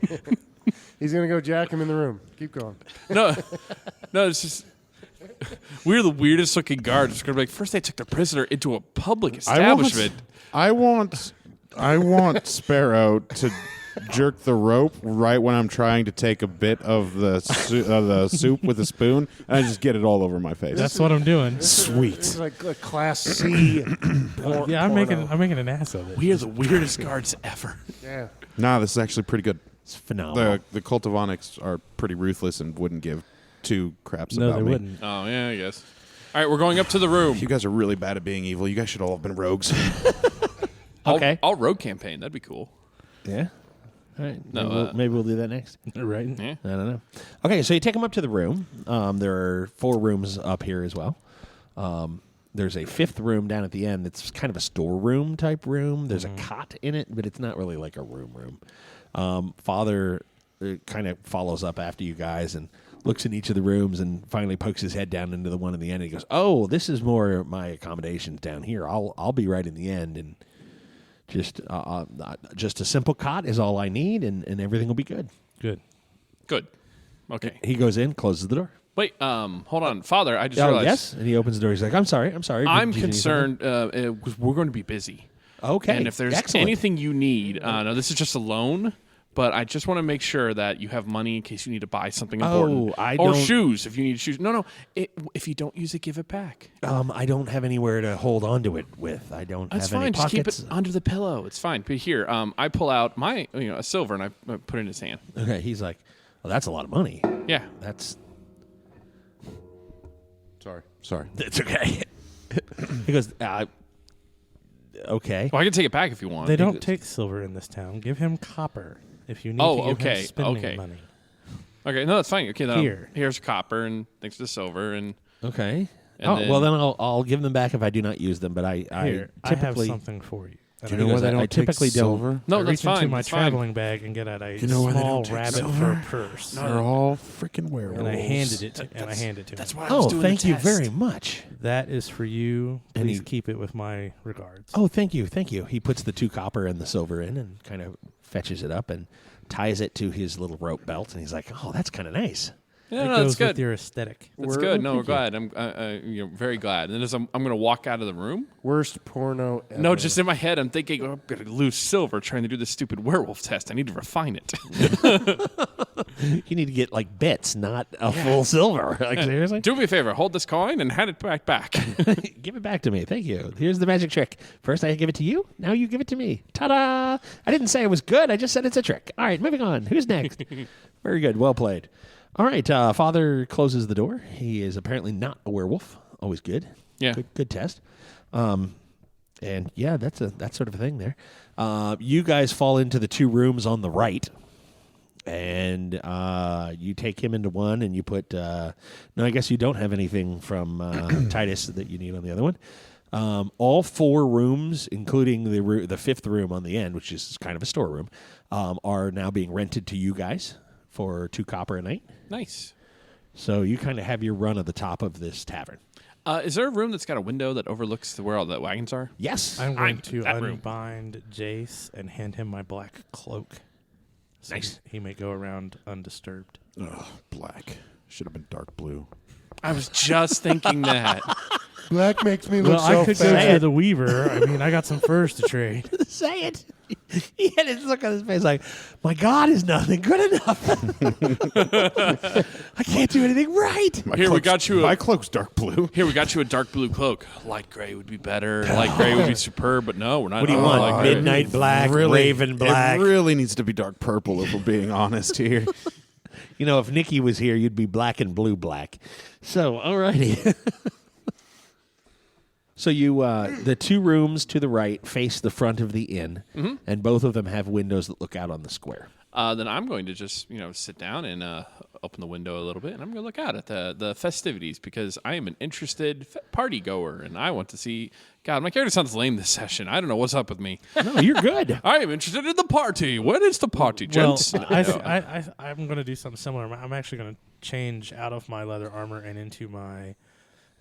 Speaker 3: He's going to go jack him in the room. Keep going.
Speaker 2: No, it's just we're the weirdest looking guards. It's gonna be like first they took the prisoner into a public establishment.
Speaker 4: I want Sparrow to jerk the rope right when I'm trying to take a bit of the soup with a spoon, and I just get it all over my face.
Speaker 5: That's what I'm doing.
Speaker 4: sweet.
Speaker 3: This is like a Class C.
Speaker 5: Yeah, I'm making an ass of it.
Speaker 2: We are the weirdest guards ever.
Speaker 3: Yeah.
Speaker 4: Nah, this is actually pretty good.
Speaker 1: It's phenomenal.
Speaker 4: The Cultivonics are pretty ruthless and wouldn't give two craps
Speaker 5: No,
Speaker 4: about
Speaker 5: they
Speaker 4: me.
Speaker 5: wouldn't.
Speaker 2: Oh yeah, I guess. All right, we're going up to the room.
Speaker 4: You guys are really bad at being evil. You guys should all have been rogues.
Speaker 1: Okay.
Speaker 2: I'll rogue campaign. That'd be cool.
Speaker 1: Yeah. All right.
Speaker 2: No,
Speaker 1: Maybe we'll do that next.
Speaker 5: Right?
Speaker 2: Yeah.
Speaker 1: I don't know. Okay, so you take him up to the room. There are 4 rooms up here as well. There's a 5th room down at the end. It's kind of a storeroom type room. There's a cot in it, but it's not really like a room. Father kind of follows up after you guys and looks in each of the rooms and finally pokes his head down into the one in the end. And he goes, "Oh, this is more my accommodations down here. I'll be right in the end, and just a simple cot is all I need, and everything will be good."
Speaker 5: Good.
Speaker 2: Good. Okay.
Speaker 1: He goes in, closes the door.
Speaker 2: Wait. Hold on, Father. I just
Speaker 1: Oh,
Speaker 2: realized.
Speaker 1: yes, and he opens the door. He's like, "I'm sorry.
Speaker 2: I'm
Speaker 1: Did you need
Speaker 2: concerned because we're going to be busy.
Speaker 1: something?" Okay,
Speaker 2: And if there's
Speaker 1: excellent.
Speaker 2: anything you need, no, this is just a loan. But I just want to make sure that you have money in case you need to buy something important.
Speaker 1: I
Speaker 2: or
Speaker 1: don't-
Speaker 2: shoes if you need shoes. No. If you don't use it, give it back.
Speaker 1: I don't have anywhere to hold on to it with. I don't
Speaker 2: That's
Speaker 1: have any
Speaker 2: fine. Just keep
Speaker 1: pockets.
Speaker 2: it under the pillow. It's fine. But here, I pull out my a silver and I put it in his hand.
Speaker 1: Okay, he's like, "Well, that's a lot of money.
Speaker 2: Yeah.
Speaker 1: That's
Speaker 4: Sorry.
Speaker 1: That's okay." He goes, "Okay."
Speaker 2: Well, I can take it back if you want.
Speaker 5: They don't take silver in this town. Give him copper if you need
Speaker 2: Oh,
Speaker 5: to give
Speaker 2: okay,
Speaker 5: him spending
Speaker 2: okay.
Speaker 5: money.
Speaker 2: Okay, no, that's fine. Okay, then
Speaker 5: Here.
Speaker 2: here's copper and thanks to the silver and
Speaker 1: Okay.
Speaker 2: And
Speaker 1: Well, then I'll give them back if I do not use them. But I
Speaker 5: Here, I have
Speaker 1: typically
Speaker 5: something for you. And
Speaker 4: Do
Speaker 5: I
Speaker 4: you know
Speaker 5: goes,
Speaker 4: why they
Speaker 1: I
Speaker 4: don't
Speaker 1: typically
Speaker 4: take
Speaker 1: don't-
Speaker 4: silver?
Speaker 2: no,
Speaker 5: I
Speaker 2: that's
Speaker 5: reach into
Speaker 2: fine.
Speaker 5: my
Speaker 2: That's fine.
Speaker 5: traveling bag and get out a
Speaker 4: you know why they
Speaker 5: small
Speaker 4: don't take
Speaker 5: rabbit
Speaker 4: silver?
Speaker 5: fur purse.
Speaker 4: They're all freaking werewolves.
Speaker 5: And I handed it to
Speaker 2: That's
Speaker 5: him.
Speaker 2: why I was
Speaker 1: Oh,
Speaker 2: doing
Speaker 1: thank
Speaker 2: the
Speaker 1: you
Speaker 2: test.
Speaker 1: very much.
Speaker 5: That is for you.
Speaker 1: And
Speaker 5: Please
Speaker 1: he-
Speaker 5: keep it with my regards.
Speaker 1: Oh, thank you. He puts the 2 copper and the silver in and kind of fetches it up and ties it to his little rope belt. And he's like, "Oh, that's kind of nice."
Speaker 2: Yeah,
Speaker 5: it
Speaker 2: no,
Speaker 5: goes
Speaker 2: that's good.
Speaker 5: with your aesthetic.
Speaker 2: That's good. No, we're glad. I'm very glad. And as I'm going to walk out of the room.
Speaker 3: Worst porno ever.
Speaker 2: No, just in my head, I'm thinking, I'm going to lose silver trying to do this stupid werewolf test. I need to refine it.
Speaker 1: You need to get like bits, not a full silver. Like seriously,
Speaker 2: Do me a favor. Hold this coin and hand it back.
Speaker 1: give it back to me. Thank you. Here's the magic trick. First, I give it to you. Now you give it to me. Ta-da! I didn't say it was good. I just said it's a trick. All right, moving on. Who's next? Very good. Well played. All right. Father closes the door. He is apparently not a werewolf. Always good.
Speaker 2: Yeah.
Speaker 1: Good test. And yeah, that's sort of a thing there. You guys fall into the 2 rooms on the right, and you take him into one, and you put. No, I guess you don't have anything from Titus that you need on the other one. All 4 rooms, including the 5th room on the end, which is kind of a storeroom, are now being rented to you guys for 2 copper a night.
Speaker 2: Nice.
Speaker 1: So you kind of have your run of the top of this tavern.
Speaker 2: Is there a room that's got a window that overlooks where all the wagons are?
Speaker 1: Yes.
Speaker 5: I'm going to
Speaker 2: that room.
Speaker 5: unbind Jace and hand him my black cloak. So
Speaker 1: Nice.
Speaker 5: he may go around undisturbed.
Speaker 4: Ugh, black. Should have been dark blue.
Speaker 2: I was just thinking that.
Speaker 3: Black makes me look
Speaker 5: Well, I could go
Speaker 3: fat.
Speaker 5: to the Weaver. I mean, I got some furs to trade.
Speaker 1: Say it. He had his look on his face like, my God is nothing good enough. I can't do anything right.
Speaker 2: Here, we got you
Speaker 4: My
Speaker 2: a
Speaker 4: cloak's dark blue.
Speaker 2: Here we got you a dark blue cloak. Light gray would be better. Light gray would be superb, but no, we're not.
Speaker 1: What do you
Speaker 2: doing
Speaker 1: want?
Speaker 2: light gray.
Speaker 1: Midnight black, raven black.
Speaker 4: It really needs to be dark purple if we're being honest here.
Speaker 1: You know, if Nikki was here, you'd be black and blue black. So, alrighty. So you, the 2 rooms to the right face the front of the inn, and both of them have windows that look out on the square.
Speaker 2: Then I'm going to just sit down and open the window a little bit, and I'm going to look out at the festivities because I am an interested party goer, and I want to see. God, my character sounds lame this session. I don't know what's up with me.
Speaker 1: No, you're good.
Speaker 2: I am interested in the party. When is the party,
Speaker 5: Well,
Speaker 2: gents?
Speaker 5: I'm going to do something similar. I'm actually going to change out of my leather armor and into my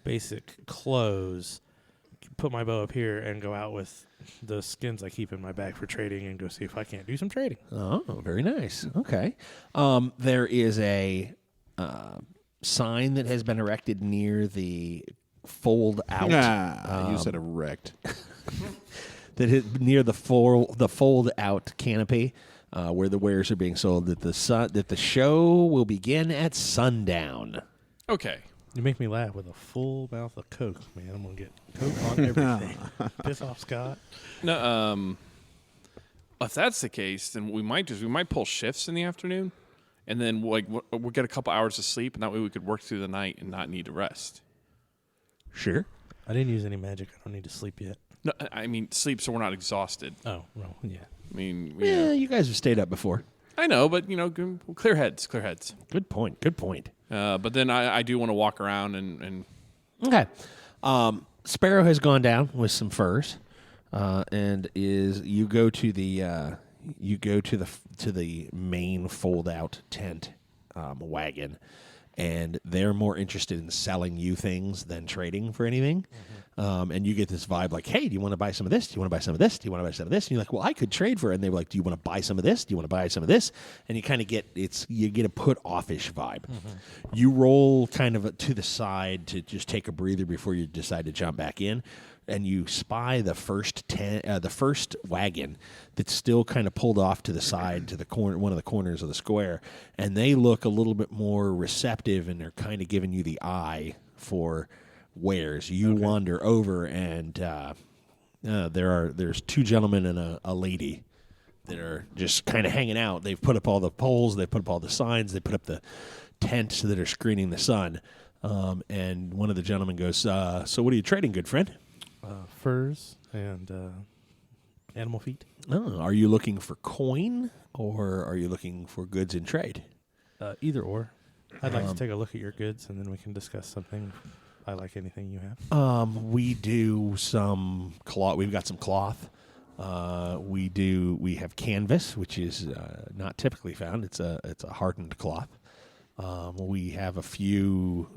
Speaker 5: basic clothes, put my bow up here, and go out with the skins I keep in my bag for trading and go see if I can't do some trading.
Speaker 1: Oh, very nice. Okay. There is a sign that has been erected near the fold out.
Speaker 4: You said erect.
Speaker 1: That is near the fold out canopy where the wares are being sold. That the show will begin at sundown.
Speaker 2: Okay.
Speaker 5: You make me laugh with a full mouth of Coke, man. I'm going to get Coke on everything. Piss off, Scott.
Speaker 2: No, if that's the case, then we might pull shifts in the afternoon, and then we'll get a couple hours of sleep, and that way we could work through the night and not need to rest.
Speaker 1: Sure.
Speaker 5: I didn't use any magic. I don't need to sleep yet.
Speaker 2: No, I mean sleep so we're not exhausted.
Speaker 5: Oh, well, yeah.
Speaker 2: I mean,
Speaker 1: Yeah, you guys have stayed up before.
Speaker 2: I know, but clear heads.
Speaker 1: Good point. Good point.
Speaker 2: But then I do want to walk around and
Speaker 1: Okay. Sparrow has gone down with some furs, and you go to the main fold out tent wagon, and they're more interested in selling you things than trading for anything. And you get this vibe like, hey, do you want to buy some of this? Do you want to buy some of this? Do you want to buy some of this? And you're like, well, I could trade for it. And they were like, do you want to buy some of this? Do you want to buy some of this? And you kind of get a put offish vibe. You roll kind of to the side to just take a breather before you decide to jump back in. And you spy the first wagon that's still kind of pulled off to the side to the corner, one of the corners of the square, and they look a little bit more receptive, and they're kind of giving you the eye for wares. You wander over, and there's 2 gentlemen and a lady that are just kind of hanging out. They've put up all the poles, they put up all the signs, they put up the tents that are screening the sun. And one of the gentlemen goes, "So what are you trading, good friend?"
Speaker 5: Furs and animal feet.
Speaker 1: Oh, are you looking for coin, or are you looking for goods in trade?
Speaker 5: Either or. I'd like to take a look at your goods, and then we can discuss something. I like anything you have.
Speaker 1: We do some cloth. We've got some cloth. We have canvas, which is not typically found. It's a hardened cloth. We have a few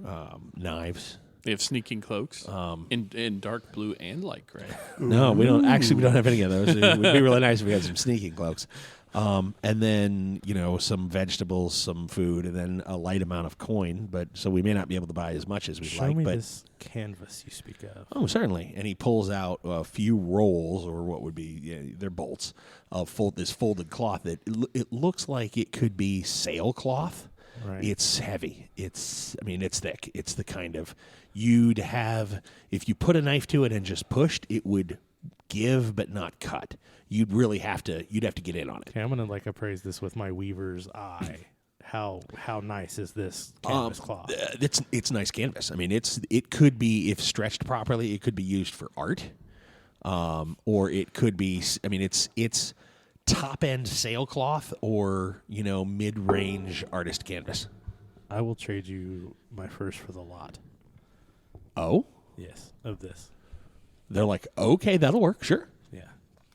Speaker 1: knives
Speaker 2: They have sneaking cloaks in dark blue and light gray.
Speaker 1: No, we don't. Actually, we don't have any of those. It would be really nice if we had some sneaking cloaks. And then, some vegetables, some food, and then a light amount of coin. But so we may not be able to buy as much as we'd
Speaker 5: Show
Speaker 1: like.
Speaker 5: me
Speaker 1: But
Speaker 5: this canvas you speak of.
Speaker 1: oh, certainly. And he pulls out a few rolls, or what would be they're bolts of this folded cloth that it looks like it could be sailcloth.
Speaker 5: Right.
Speaker 1: It's heavy. It's thick. It's the kind of you'd have if you put a knife to it and just pushed, it would give but not cut. You'd have to get in on it.
Speaker 5: Okay, I'm gonna appraise this with my weaver's eye. How nice is this canvas cloth?
Speaker 1: It's nice canvas. It could be, if stretched properly, it could be used for art, or it could be. It's top end sailcloth or mid range artist canvas.
Speaker 5: I will trade you my first for the lot.
Speaker 1: Oh,
Speaker 5: Yes, of this.
Speaker 1: they're like, okay, that'll work. Sure.
Speaker 5: Yeah.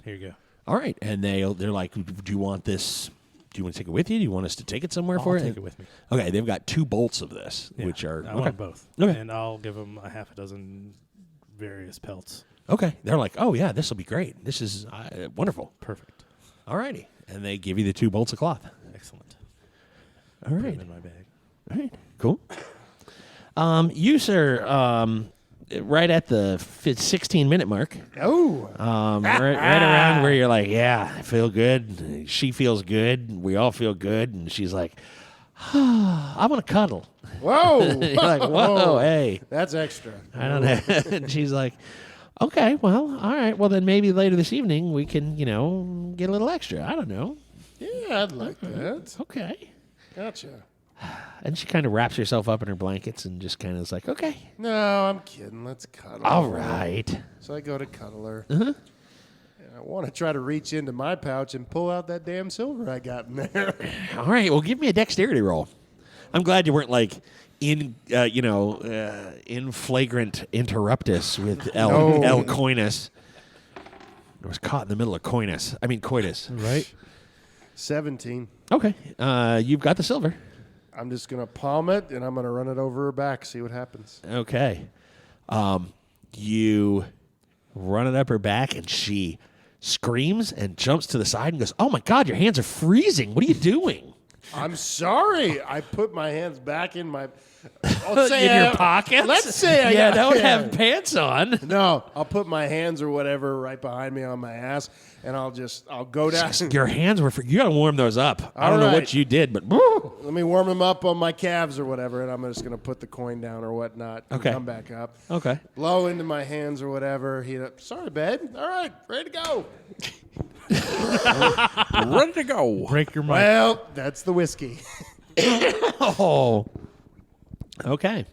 Speaker 5: Here you go.
Speaker 1: All right, and they're like, do you want this? Do you want to take it with you? Do you want us to take it somewhere for
Speaker 5: I'll
Speaker 1: you?
Speaker 5: take it with me.
Speaker 1: Okay, they've got 2 bolts of this,
Speaker 5: Yeah,
Speaker 1: which are
Speaker 5: I want both.
Speaker 1: Okay.
Speaker 5: And I'll give them a half a dozen various pelts.
Speaker 1: Okay, they're like, oh yeah, this will be great. This is wonderful.
Speaker 5: Perfect.
Speaker 1: All righty, and they give you the 2 bolts of cloth.
Speaker 5: Excellent.
Speaker 1: All
Speaker 5: Put
Speaker 1: right,
Speaker 5: them in my bag.
Speaker 1: all right, cool. You sir, right at the 16-minute mark,
Speaker 3: Oh,
Speaker 1: right around where you're like, yeah, I feel good. She feels good. We all feel good, and she's like, I want to cuddle.
Speaker 3: whoa!
Speaker 1: You're like, whoa, hey.
Speaker 3: That's extra.
Speaker 1: I don't know. And she's like, okay, well, all right. Well, then maybe later this evening we can, get a little extra. I don't know.
Speaker 3: Yeah, I'd like that.
Speaker 1: Okay.
Speaker 3: Gotcha.
Speaker 1: And she kind of wraps herself up in her blankets and just kind of is like, okay,
Speaker 3: No, I'm kidding. Let's cuddle.
Speaker 1: all right.
Speaker 3: So I go to cuddle her.
Speaker 1: Uh-huh.
Speaker 3: And I want to try to reach into my pouch and pull out that damn silver I got in there.
Speaker 1: All right. Well, give me a dexterity roll. I'm glad you weren't like in flagrant interruptus with El Coinus. I was caught in the middle of coitus.
Speaker 5: Right?
Speaker 3: 17.
Speaker 1: Okay. You've got the silver.
Speaker 3: I'm just going to palm it, and I'm going to run it over her back, see what happens.
Speaker 1: Okay. You run it up her back, and she screams and jumps to the side and goes, oh, my God, your hands are freezing. What are you doing?
Speaker 3: I'm sorry. I put my hands back in my... Let's say
Speaker 1: in your pockets?
Speaker 3: Let's say I
Speaker 1: don't have pants on.
Speaker 3: No, I'll put my hands or whatever right behind me on my ass, and I'll go down.
Speaker 1: Your hands were you got to warm those up. I don't know
Speaker 3: right.
Speaker 1: what you did, but
Speaker 3: Let me warm them up on my calves or whatever, and I'm just going to put the coin down or whatnot. And
Speaker 1: Okay.
Speaker 3: come back up.
Speaker 1: okay.
Speaker 3: Blow into my hands or whatever. Heat up. Sorry, babe. All right, ready to go.
Speaker 2: Ready to go.
Speaker 5: Break your mic.
Speaker 3: Well, that's the whiskey.
Speaker 1: Oh. Okay.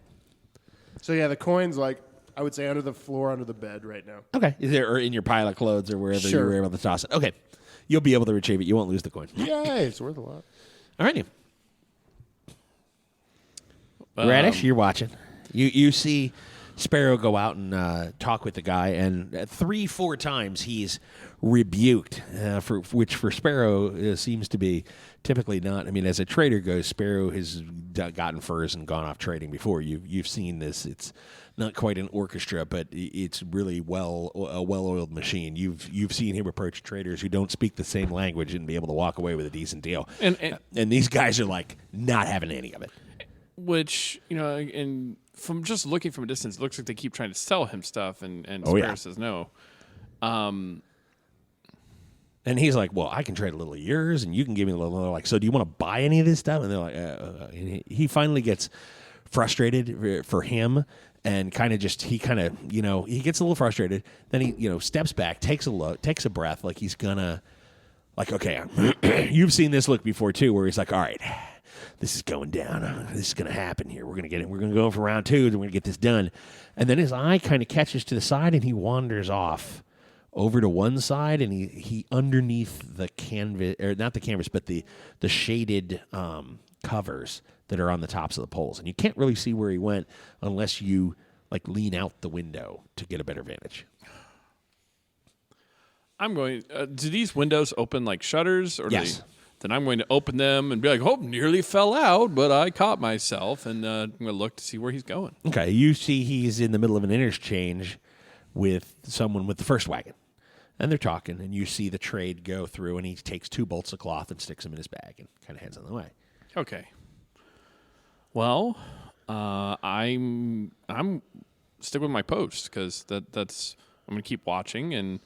Speaker 3: So yeah, the coin's I would say under the floor, under the bed right now.
Speaker 1: Okay. Or in your pile of clothes or wherever you
Speaker 3: Sure.
Speaker 1: were able to toss it. Okay. You'll be able to retrieve it. You won't lose the coin.
Speaker 3: Yay, it's worth a lot.
Speaker 1: All righty. Radish, you're watching. You see Sparrow go out and talk with the guy, and 3-4 times he's rebuked, for Sparrow seems to be typically not. As a trader goes, Sparrow has gotten furs and gone off trading before. You've seen this. It's not quite an orchestra, but it's really a well-oiled machine. You've seen him approach traders who don't speak the same language and be able to walk away with a decent deal. And these guys are like not having any of it.
Speaker 2: Which, and from just looking from a distance, it looks like they keep trying to sell him stuff, and
Speaker 1: Oh,
Speaker 2: Sparrow
Speaker 1: yeah.
Speaker 2: says no.
Speaker 1: And he's like, well, I can trade a little of yours, and you can give me a little. They're like, so do you want to buy any of this stuff? And they're like, and he finally gets frustrated for him, and he gets a little frustrated. Then he, steps back, takes a look, takes a breath, like he's gonna, okay, you've seen this look before too, where he's like, all right, this is going down. This is gonna happen here. We're gonna get it. We're gonna go for round 2. And we're gonna get this done. And then his eye kind of catches to the side, and he wanders off over to one side, and he underneath the canvas, or not the canvas, but the shaded covers that are on the tops of the poles, and you can't really see where he went unless you lean out the window to get a better vantage.
Speaker 2: I'm going. Do these windows open like shutters, or
Speaker 1: Yes.
Speaker 2: do then I'm going to open them and be like, oh, nearly fell out, but I caught myself, and I'm going to look to see where he's going.
Speaker 1: Okay, you see he's in the middle of an interchange with someone with the first wagon. And they're talking, and you see the trade go through, and he takes 2 bolts of cloth and sticks them in his bag and kind of heads on the way.
Speaker 2: Okay. Well, I'm stick with my post because that's I'm going to keep watching, and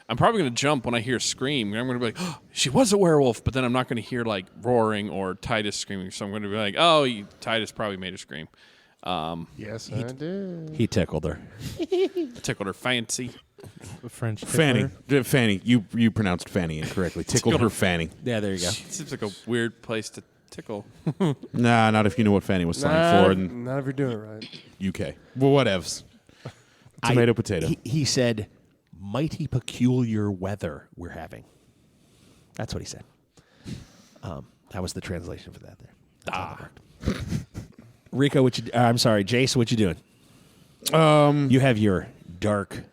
Speaker 2: I'm probably going to jump when I hear a scream. I'm going to be like, oh, she was a werewolf, but then I'm not going to hear like roaring or Titus screaming. So I'm going to be like, oh, Titus probably made her scream.
Speaker 3: Yes, I did.
Speaker 1: He tickled her.
Speaker 2: Tickled her fancy.
Speaker 5: French
Speaker 4: Fanny.
Speaker 5: tickler.
Speaker 4: Fanny. You pronounced Fanny incorrectly. Tickled her Fanny.
Speaker 1: Yeah, there you go.
Speaker 2: Seems like a weird place to tickle.
Speaker 4: Nah, not if you know what Fanny was signed for in
Speaker 3: Not if you're doing it right.
Speaker 4: UK. Well, whatevs. Tomato, potato.
Speaker 1: He said, mighty peculiar weather we're having. That's what he said. That was the translation for that there. That's how that worked. Rico, Jace, what you doing? You have your dark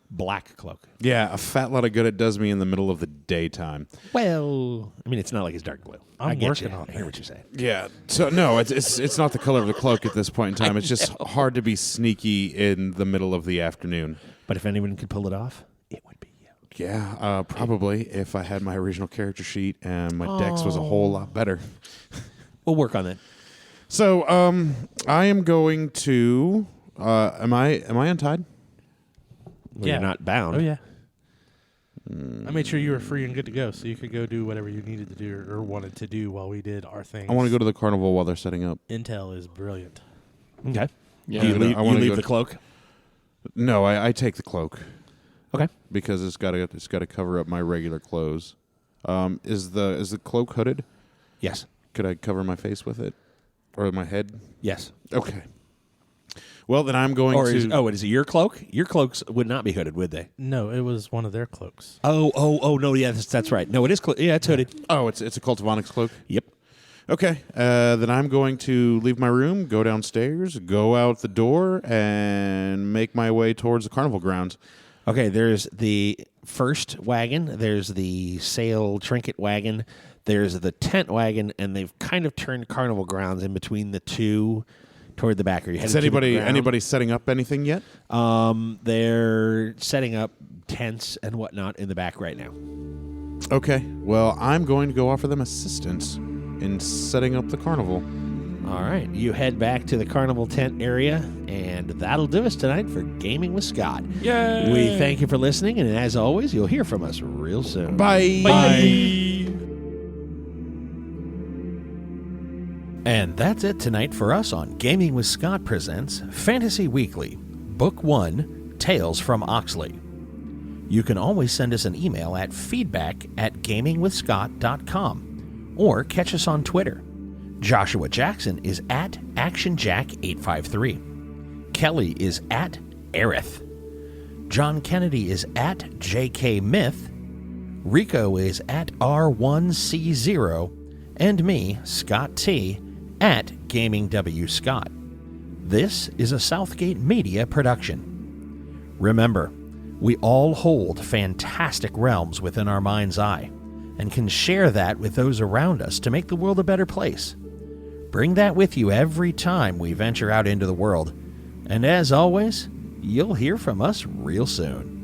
Speaker 1: black cloak.
Speaker 4: Yeah, a fat lot of good it does me in the middle of the daytime.
Speaker 1: Well, I mean, it's not like it's dark blue. I get
Speaker 5: working
Speaker 1: you.
Speaker 5: on
Speaker 1: I hear what you're saying.
Speaker 4: Yeah. So no, it's not the color of the cloak at this point in time. It's just hard to be sneaky in the middle of the afternoon.
Speaker 1: But if anyone could pull it off, it would be you.
Speaker 4: Yeah, probably if I had my original character sheet and my dex was a whole lot better.
Speaker 1: We'll work on that.
Speaker 4: So, I am going to. Am I untied?
Speaker 1: Well, you're not bound.
Speaker 5: Oh, yeah. I made sure you were free and good to go, so you could go do whatever you needed to do or wanted to do while we did our thing.
Speaker 4: I want to go to the carnival while they're setting up.
Speaker 5: Intel is brilliant.
Speaker 1: Okay.
Speaker 2: Yeah.
Speaker 1: Do you leave,
Speaker 4: I wanna
Speaker 1: you leave
Speaker 4: go
Speaker 1: the cloak?
Speaker 4: No, I take the cloak
Speaker 1: Okay.
Speaker 4: because it's got to cover up my regular clothes. Is the cloak hooded?
Speaker 1: Yes.
Speaker 4: Could I cover my face with it or my head?
Speaker 1: Yes.
Speaker 4: Okay. Well, then I'm going to.
Speaker 1: Is it your cloak? Your cloaks would not be hooded, would they?
Speaker 5: No, it was one of their cloaks.
Speaker 1: Oh, no, yeah, that's right. No, it is. Yeah, it's hooded.
Speaker 4: Oh, it's a Cult of Onyx cloak.
Speaker 1: Yep.
Speaker 4: Okay. Then I'm going to leave my room, go downstairs, go out the door, and make my way towards the carnival grounds.
Speaker 1: Okay, there's the first wagon. There's the sail trinket wagon. There's the tent wagon, and they've kind of turned carnival grounds in between the two toward the back. Are you headed
Speaker 4: Is
Speaker 1: to the ground?
Speaker 4: anybody setting up anything yet?
Speaker 1: They're setting up tents and whatnot in the back right now.
Speaker 4: Okay. Well, I'm going to go offer them assistance in setting up the carnival.
Speaker 1: All right, you head back to the carnival tent area, and that'll do us tonight for Gaming with Scott.
Speaker 2: Yay!
Speaker 1: We thank you for listening, and as always, you'll hear from us real soon.
Speaker 4: Bye.
Speaker 2: Bye.
Speaker 1: And that's it tonight for us on Gaming with Scott presents Fantasy Weekly, Book 1, Tales from Oxley. You can always send us an email at feedback@gamingwithscott.com or catch us on Twitter. Joshua Jackson is at ActionJack853. Kelly is at Aerith. John Kennedy is at JKMyth. Rico is at R1C0. And me, Scott T., at Gaming W. Scott. This is a Southgate Media production. Remember, we all hold fantastic realms within our mind's eye and can share that with those around us to make the world a better place. Bring that with you every time we venture out into the world. And as always, you'll hear from us real soon.